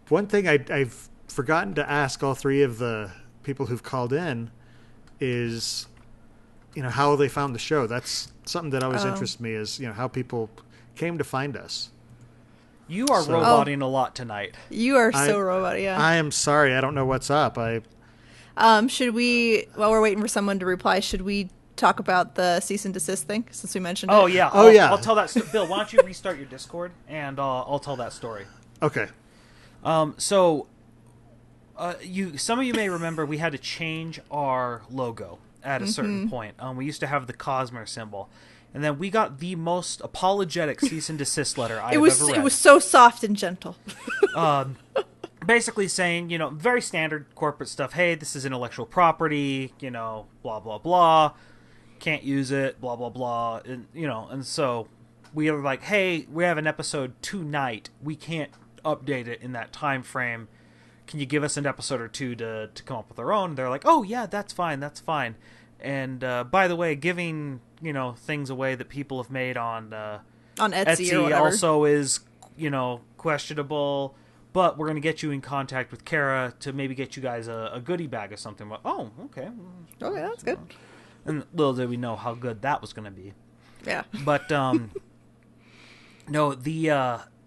One thing I've forgotten to ask all three of the people who've called in is, how they found the show. That's something that always interests me is, how people came to find us. You are roboting a lot tonight. You are so robot, yeah. I am sorry. I don't know what's up. Should we, while we're waiting for someone to reply, should we talk about the cease and desist thing since we mentioned it? Yeah. I'll tell that story. Bill, why don't you restart your Discord and I'll tell that story. Okay. Some of you may remember we had to change our logo at a certain point. We used to have the Cosmere symbol, and then we got the most apologetic cease and desist letter I've ever read. It was so soft and gentle. Basically saying, very standard corporate stuff. Hey, this is intellectual property. Blah blah blah. Can't use it. Blah blah blah. And so we were like, hey, we have an episode tonight. We can't update it in that time frame. Can you give us an episode or two to come up with our own? They're like, oh yeah, that's fine. And by the way, giving things away that people have made on Etsy or whatever also is questionable. But we're going to get you in contact with Kara to maybe get you guys a goodie bag or something. But, oh, okay. Oh yeah, that's good. And little did we know how good that was going to be. Yeah. But no,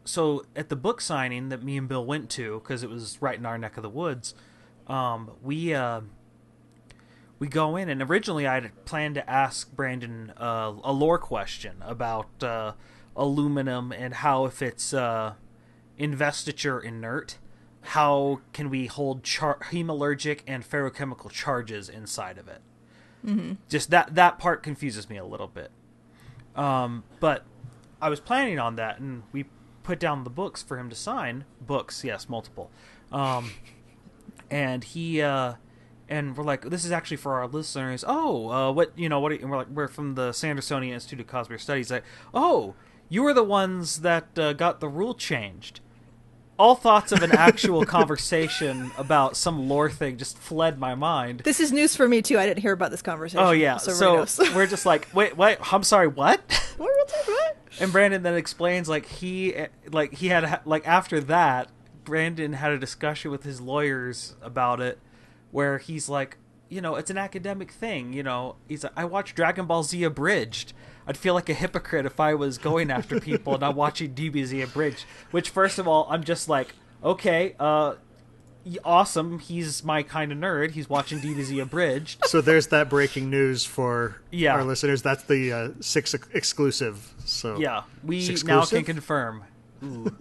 so at the book signing that me and Bill went to, because it was right in our neck of the woods, we go in, and originally I had planned to ask Brandon a lore question about aluminum and how, if it's investiture inert, how can we hold hemalurgic and ferrochemical charges inside of it? Mm-hmm. Just that part confuses me a little bit. But I was planning on that, and we put down the books for him to sign. Books, yes, multiple. And he and we're like, this is actually for our listeners. What? And we're like, we're from the Sandersonian Institute of Cosmere Studies. Like, oh, you were the ones that got the rule changed. All thoughts of an actual conversation about some lore thing just fled my mind. This is news for me too. I didn't hear about this conversation. Oh yeah, so we're just like, wait, I'm sorry, what? What? And Brandon then explains he had after that, Brandon had a discussion with his lawyers about it, where he's like, it's an academic thing. He's like, I watched Dragon Ball Z Abridged. I'd feel like a hypocrite if I was going after people and not watching DBZ Abridged. Which, first of all, I'm just like, okay, awesome. He's my kind of nerd. He's watching DBZ Abridged. So there's that breaking news for our listeners. That's the SICS exclusive. So yeah, we now can confirm. Ooh.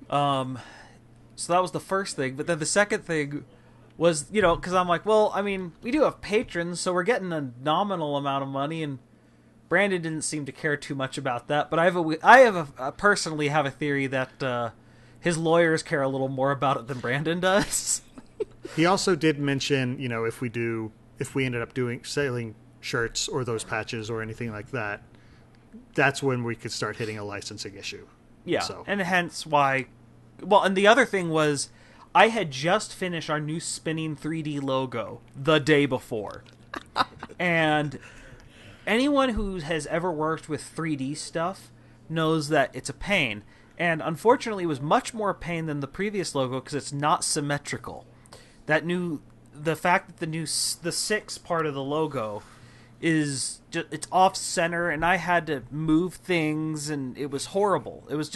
So that was the first thing. But then the second thing was, because I'm like, well, I mean, we do have patrons, so we're getting a nominal amount of money, and Brandon didn't seem to care too much about that. But I personally have a theory that his lawyers care a little more about it than Brandon does. He also did mention, if we ended up selling shirts or those patches or anything like that, that's when we could start hitting a licensing issue. Yeah, and hence why. Well, and the other thing was, I had just finished our new spinning 3D logo the day before. And anyone who has ever worked with 3D stuff knows that it's a pain. And unfortunately, it was much more a pain than the previous logo because it's not symmetrical. The fact that the SICS part of the logo is it's off center, and I had to move things, and it was horrible. It was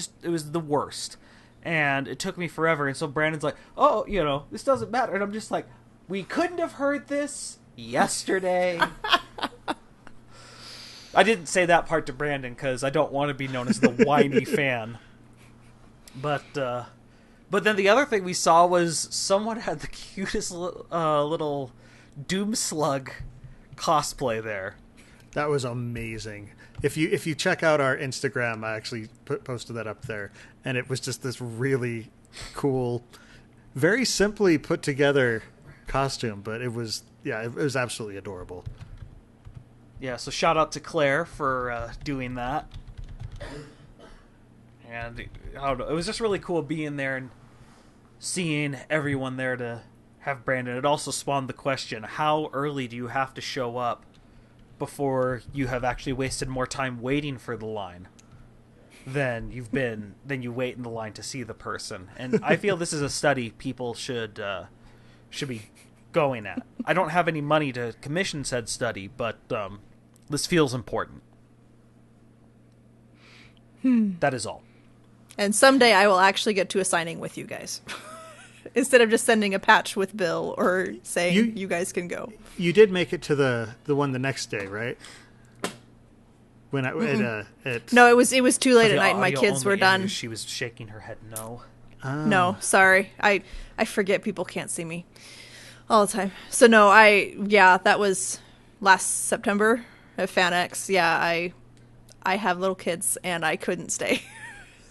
the worst, and it took me forever. And so Brandon's like, "Oh, this doesn't matter," and I'm just like, "We couldn't have heard this yesterday." I didn't say that part to Brandon because I don't want to be known as the whiny fan. But then the other thing we saw was someone had the cutest little Doom Slug cosplay there. That was amazing. If you check out our Instagram, I actually posted that up there, and it was just this really cool, very simply put together costume, but it was absolutely adorable. Yeah, so shout out to Claire for doing that. And I don't know, it was just really cool being there and seeing everyone there to have Brandon. It also spawned the question, how early do you have to show up before you have actually wasted more time waiting for the line than you wait in the line to see the person? And I feel this is a study people should be going at. I don't have any money to commission said study, but this feels important. That is all. And someday I will actually get to a signing with you guys. Instead of just sending a patch with Bill or saying you guys can go. You did make it to the one the next day, right? When No, it was too late at night and my kids were done. She was shaking her head no. Oh. No, sorry. I forget people can't see me all the time. So no, that was last September at FanX. Yeah, I have little kids and I couldn't stay.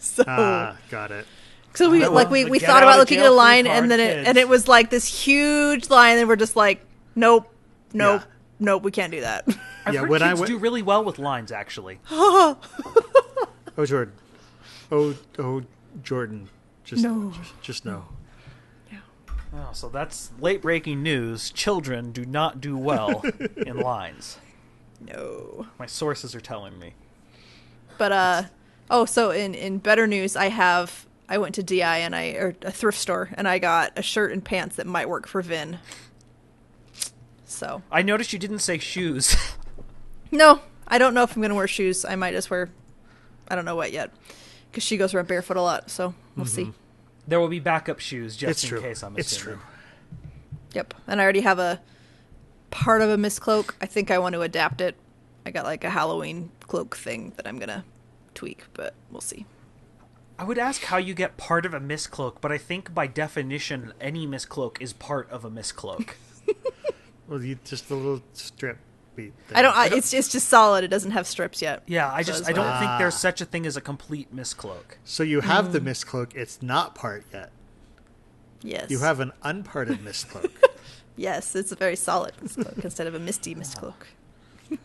So got it. So we thought about looking at a line and then it was like this huge line and we're just like, nope, we can't do that. I've heard kids do really well with lines, actually. Oh, Jordan. Oh, Jordan. Just no. Just no. Oh, so that's late breaking news. Children do not do well in lines. No. My sources are telling me. But so in better news, I went to DI or a thrift store and I got a shirt and pants that might work for Vin. So I noticed you didn't say shoes. No, I don't know if I'm going to wear shoes. I might just wear, I don't know what yet, because she goes around barefoot a lot. So we'll see. There will be backup shoes just in case. I'm assuming. It's true. Yep, and I already have a part of a mist cloak. I think I want to adapt it. I got like a Halloween cloak thing that I'm gonna tweak, but we'll see. I would ask how you get part of a mist cloak, but I think by definition, any mist cloak is part of a mist cloak. Well, just a little strip. It's just solid. It doesn't have strips yet. Yeah, I don't think there's such a thing as a complete mist cloak. So you have the mist cloak. It's not part yet. Yes. You have an unparted mist cloak. Yes, it's a very solid mist cloak instead of a misty mist cloak.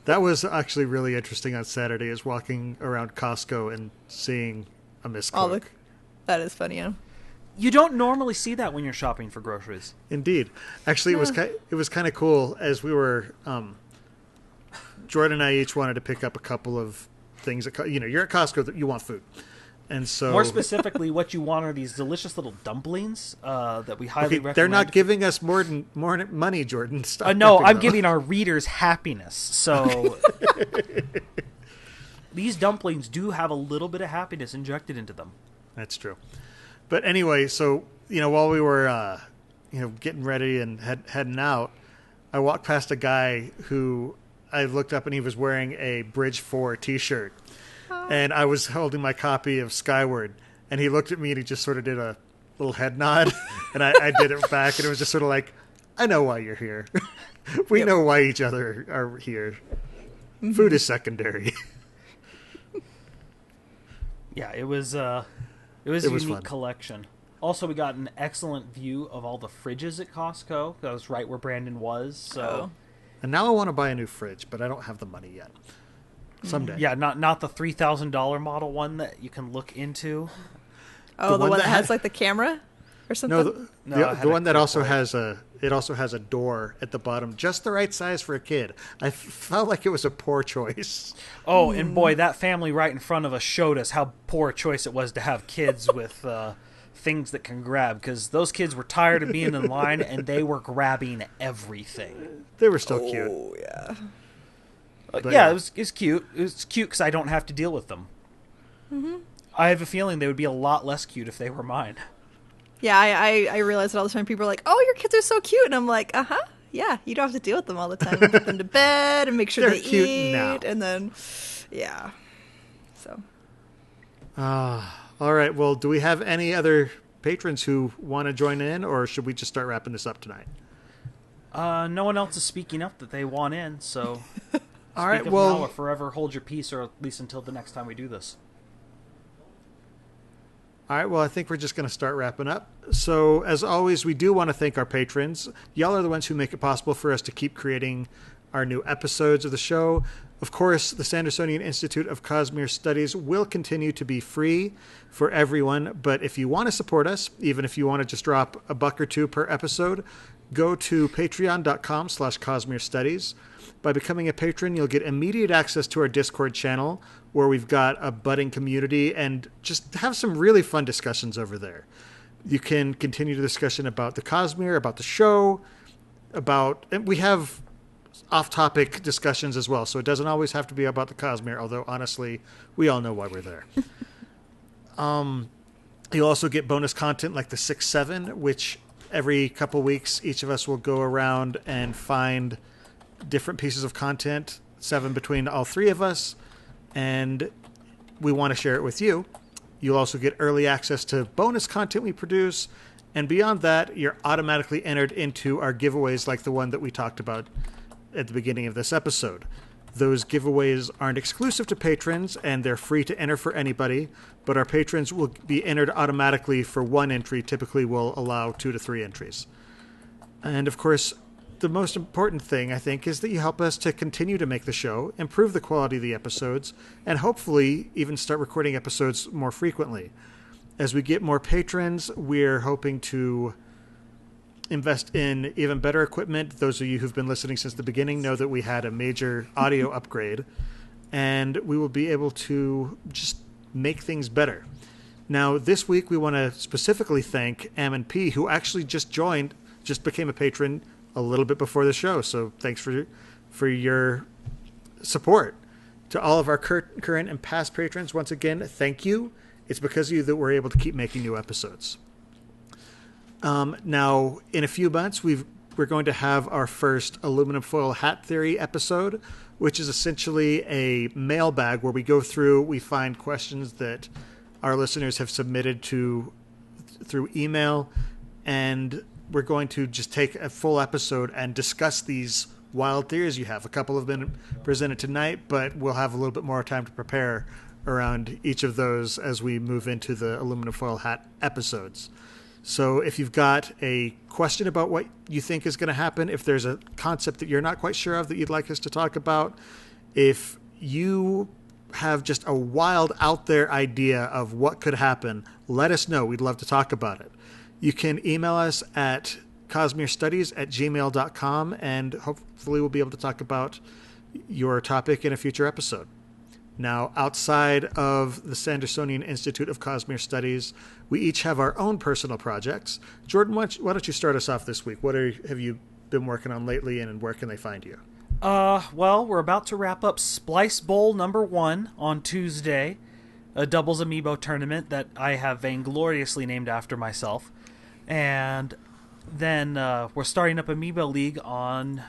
That was actually really interesting on Saturday, is walking around Costco and seeing a mist cloak. That is funny, yeah. You don't normally see that when you're shopping for groceries. Indeed. Actually, it was kind of cool as we were... Jordan and I each wanted to pick up a couple of things. You're at Costco, you want food. And so... More specifically, what you want are these delicious little dumplings that we highly recommend. They're not giving us more money, Jordan. Stop no, I'm giving our readers happiness. So these dumplings do have a little bit of happiness injected into them. That's true. But anyway, so, while we were, getting ready and heading out, I walked past a guy who I looked up and he was wearing a Bridge 4 t-shirt. And I was holding my copy of Skyward, and he looked at me and he just sort of did a little head nod, and I did it back, and it was just sort of like, I know why you're here. We know why each other are here. Food is secondary. Yeah, it was a unique fun collection. Also, we got an excellent view of all the fridges at Costco. That was right where Brandon was. So, and now I want to buy a new fridge, but I don't have the money yet. Someday. Yeah, not the $3,000 model one that you can look into. Oh, the one that has like the camera or something? No, the one that also has it also has a door at the bottom, just the right size for a kid. I felt like it was a poor choice. Oh, and boy, that family right in front of us showed us how poor a choice it was to have kids with things that can grab, because those kids were tired of being in line and they were grabbing everything. They were still cute. Oh, yeah. Yeah, it was cute. It was cute because I don't have to deal with them. Mm-hmm. I have a feeling they would be a lot less cute if they were mine. Yeah, I realize that all the time. People are like, "Oh, your kids are so cute," and I'm like, yeah, you don't have to deal with them all the time. You put them to bed and make sure they cute eat, now. and then, yeah. So. All right. Well, do we have any other patrons who want to join in, or should we just start wrapping this up tonight? No one else is speaking up that they want in, so all right. Now or forever hold your peace, or at least until the next time we do this. All right, well, I think we're just going to start wrapping up. So, as always, we do want to thank our patrons. Y'all are the ones who make it possible for us to keep creating our new episodes of the show. Of course, the Sandersonian Institute of Cosmere Studies will continue to be free for everyone, but if you want to support us, even if you want to just drop $1 or $2 per episode, go to patreon.com/Cosmere Studies. By becoming a patron, you'll get immediate access to our Discord channel, where we've got a budding community and just have some really fun discussions over there. You can continue the discussion about the Cosmere, about the show, and we have off-topic discussions as well, so it doesn't always have to be about the Cosmere, although honestly, we all know why we're there. You'll also get bonus content like the 6-7, which every couple weeks, each of us will go around and find different pieces of content, 7 between all 3 of us, and we want to share it with you. You'll also get early access to bonus content we produce, and beyond that, you're automatically entered into our giveaways like the one that we talked about at the beginning of this episode. Those giveaways aren't exclusive to patrons, and they're free to enter for anybody, but our patrons will be entered automatically for 1 entry. Typically, we'll allow 2 to 3 entries. And of course, the most important thing, I think, is that you help us to continue to make the show, improve the quality of the episodes, and hopefully even start recording episodes more frequently. As we get more patrons, we're hoping to invest in even better equipment. Those of you who've been listening since the beginning know that we had a major audio upgrade, and we will be able to just make things better. Now, this week, we want to specifically thank M&P, who actually just became a patron a little bit before the show. So thanks for your support. To all of our current and past patrons, once again, thank you. It's because of you that we're able to keep making new episodes. Now, in a few months, we're going to have our first aluminum foil hat theory episode, which is essentially a mailbag where we go through, we find questions that our listeners have submitted through email, and we're going to just take a full episode and discuss these wild theories you have. A couple have been presented tonight, but we'll have a little bit more time to prepare around each of those as we move into the aluminum foil hat episodes. So if you've got a question about what you think is going to happen, if there's a concept that you're not quite sure of that you'd like us to talk about, if you have just a wild out there idea of what could happen, let us know. We'd love to talk about it. You can email us at cosmerestudies@gmail.com, and hopefully we'll be able to talk about your topic in a future episode. Now, outside of the Sandersonian Institute of Cosmere Studies, we each have our own personal projects. Jordan, why don't you start us off this week? What have you been working on lately, and where can they find you? Well, we're about to wrap up Splice Bowl #1 on Tuesday, a doubles amiibo tournament that I have vaingloriously named after myself. And then we're starting up Amiibo League on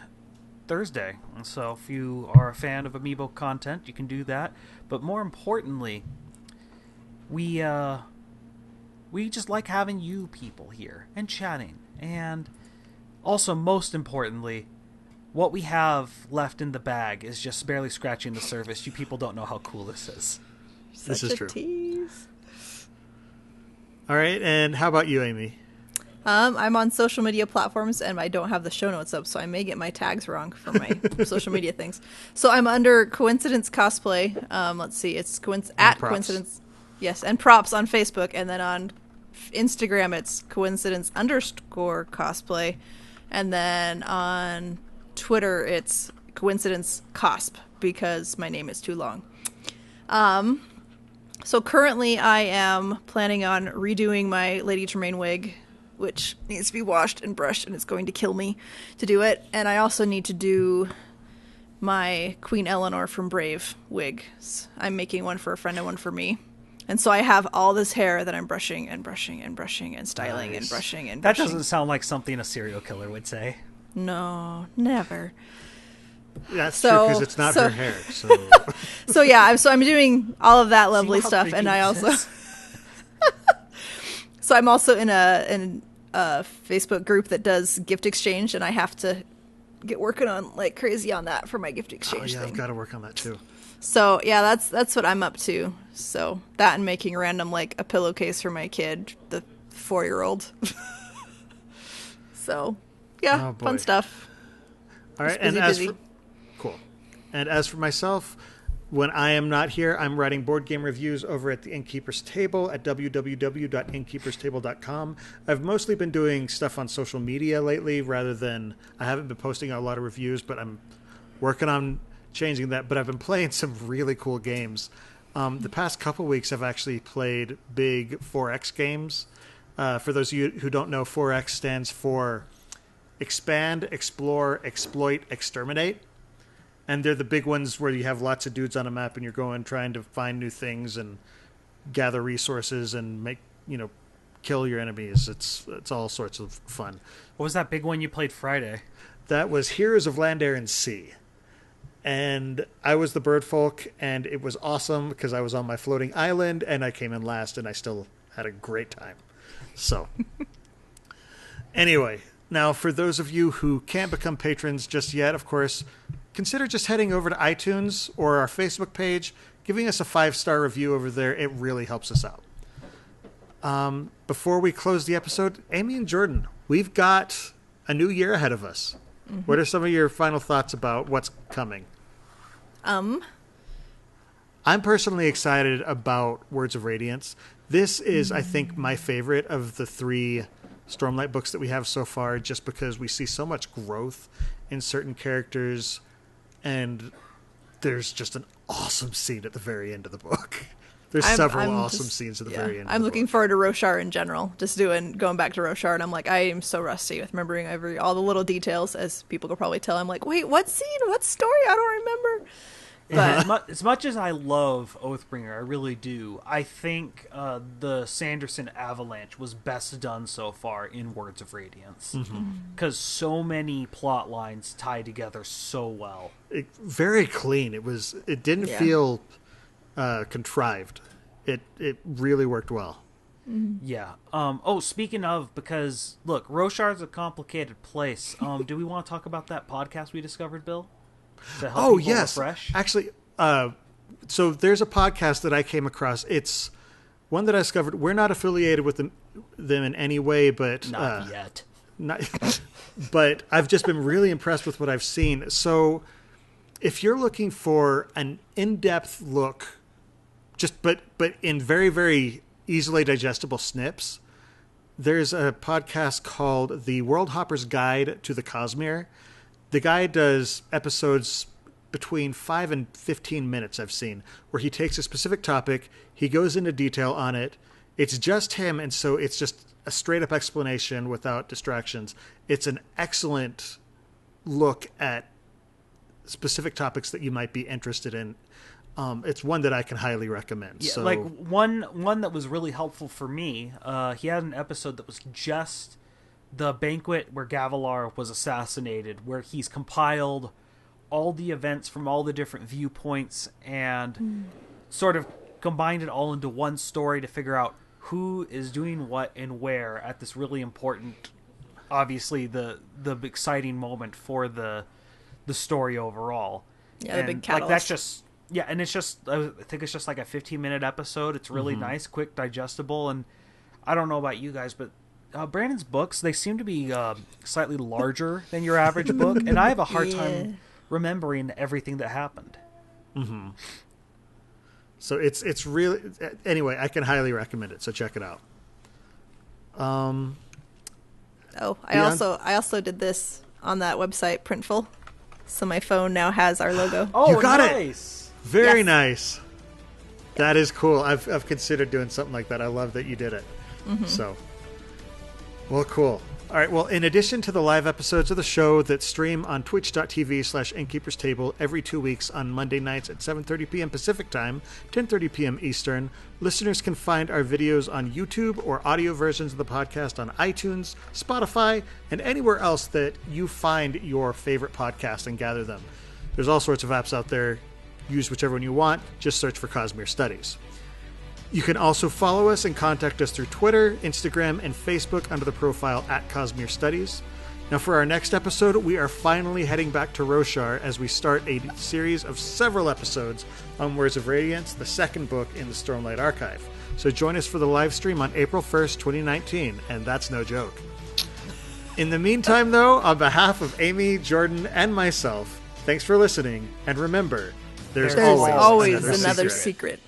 Thursday. And so if you are a fan of Amiibo content, you can do that. But more importantly, we just like having you people here and chatting. And also, most importantly, what we have left in the bag is just barely scratching the surface. You people don't know how cool this is. This is true. Tease. All right, and how about you, Amy? I'm on social media platforms, and I don't have the show notes up, so I may get my tags wrong for my social media things. So I'm under Coincidence Cosplay. Let's see, it's at props. Coincidence. Yes, and props on Facebook, and then on Instagram it's Coincidence_cosplay. And then on Twitter, it's coincidence Cosp, because my name is too long. So currently I am planning on redoing my Lady Tremaine wig, which needs to be washed and brushed, and it's going to kill me to do it. And I also need to do my Queen Eleanor from Brave wig. I'm making one for a friend and one for me. And so I have all this hair that I'm brushing and brushing and brushing and styling and brushing and brushing. That doesn't sound like something a serial killer would say. No, never. That's true, because it's not her hair. So yeah, I'm doing all of that lovely stuff, and I also. So I'm also in a Facebook group that does gift exchange, and I have to get working on like crazy on that for my gift exchange thing. I've got to work on that too. So yeah, that's what I'm up to. So that and making random like a pillowcase for my kid, the 4-year-old. So yeah, fun stuff. All right, busy. Cool. And as for myself, when I am not here, I'm writing board game reviews over at the Innkeeper's Table at www.innkeeperstable.com. I've mostly been doing stuff on social media lately rather than... I haven't been posting a lot of reviews, but I'm working on changing that. But I've been playing some really cool games. The past couple weeks, I've actually played big 4X games. For those of you who don't know, 4X stands for Expand, Explore, Exploit, Exterminate. And they're the big ones where you have lots of dudes on a map and you're going trying to find new things and gather resources and kill your enemies. It's all sorts of fun. What was that big one you played Friday? That was Heroes of Land, Air, and Sea. And I was the bird folk, and it was awesome because I was on my floating island and I came in last and I still had a great time. So, anyway, now for those of you who can't become patrons just yet, of course, consider just heading over to iTunes or our Facebook page, giving us a 5-star review over there. It really helps us out. Before we close the episode, Amy and Jordan, we've got a new year ahead of us. Mm-hmm. What are some of your final thoughts about what's coming? I'm personally excited about Words of Radiance. This is, I think, my favorite of the 3 Stormlight books that we have so far, just because we see so much growth in certain characters. And there's just an awesome scene at the very end of the book. There's several awesome scenes at the very end. I'm looking forward to Roshar in general. Going back to Roshar, and I'm like, I am so rusty with remembering all the little details, as people could probably tell. I'm like, wait, what scene? What story? I don't remember. But as much as I love Oathbringer, I really do. I think the Sanderson Avalanche was best done so far in Words of Radiance, because so many plot lines tie together so well. Very clean. It didn't feel contrived. It really worked well. Yeah. Speaking of, because look, Roshar's a complicated place. Do we want to talk about that podcast we discovered, Bill? Yes. Refresh? Actually, so there's a podcast that I came across. It's one that I discovered. We're not affiliated with them in any way, but not yet. But I've just been really impressed with what I've seen. So if you're looking for an in-depth look, but in very, very easily digestible snips, there's a podcast called The World Hopper's Guide to the Cosmere. The guy does episodes between 5 and 15 minutes, I've seen, where he takes a specific topic, he goes into detail on it. It's just him, and so it's just a straight-up explanation without distractions. It's an excellent look at specific topics that you might be interested in. It's one that I can highly recommend. Yeah, like one that was really helpful for me, he had an episode that was just the banquet where Gavilar was assassinated, where he's compiled all the events from all the different viewpoints and sort of combined it all into one story to figure out who is doing what and where at this really important, obviously the exciting moment for the story overall. Yeah, the big catalyst. Like that's just and it's just, I think it's just like a 15-minute episode. It's really nice, quick, digestible, and I don't know about you guys, but Brandon's books, they seem to be slightly larger than your average book, and I have a hard time remembering everything that happened. Mm-hmm. So it's really... Anyway, I can highly recommend it, so check it out. Oh, I also did this on that website, Printful. So my phone now has our logo. Oh, you got nice. it. Very Yes. nice. That is cool. I've considered doing something like that. I love that you did it. So, well, cool. All right. Well, in addition to the live episodes of the show that stream on twitch.tv/Innkeeper's Table every 2 weeks on Monday nights at 7:30 p.m. Pacific Time, 10:30 p.m. Eastern, listeners can find our videos on YouTube or audio versions of the podcast on iTunes, Spotify, and anywhere else that you find your favorite podcast and gather them. There's all sorts of apps out there. Use whichever one you want. Just search for Cosmere Studies. You can also follow us and contact us through Twitter, Instagram, and Facebook under the profile @Cosmere Studies. Now, for our next episode, we are finally heading back to Roshar as we start a series of several episodes on Words of Radiance, the second book in the Stormlight Archive. So join us for the live stream on April 1st, 2019, and that's no joke. In the meantime, though, on behalf of Amy, Jordan, and myself, thanks for listening, and remember, there's always another secret.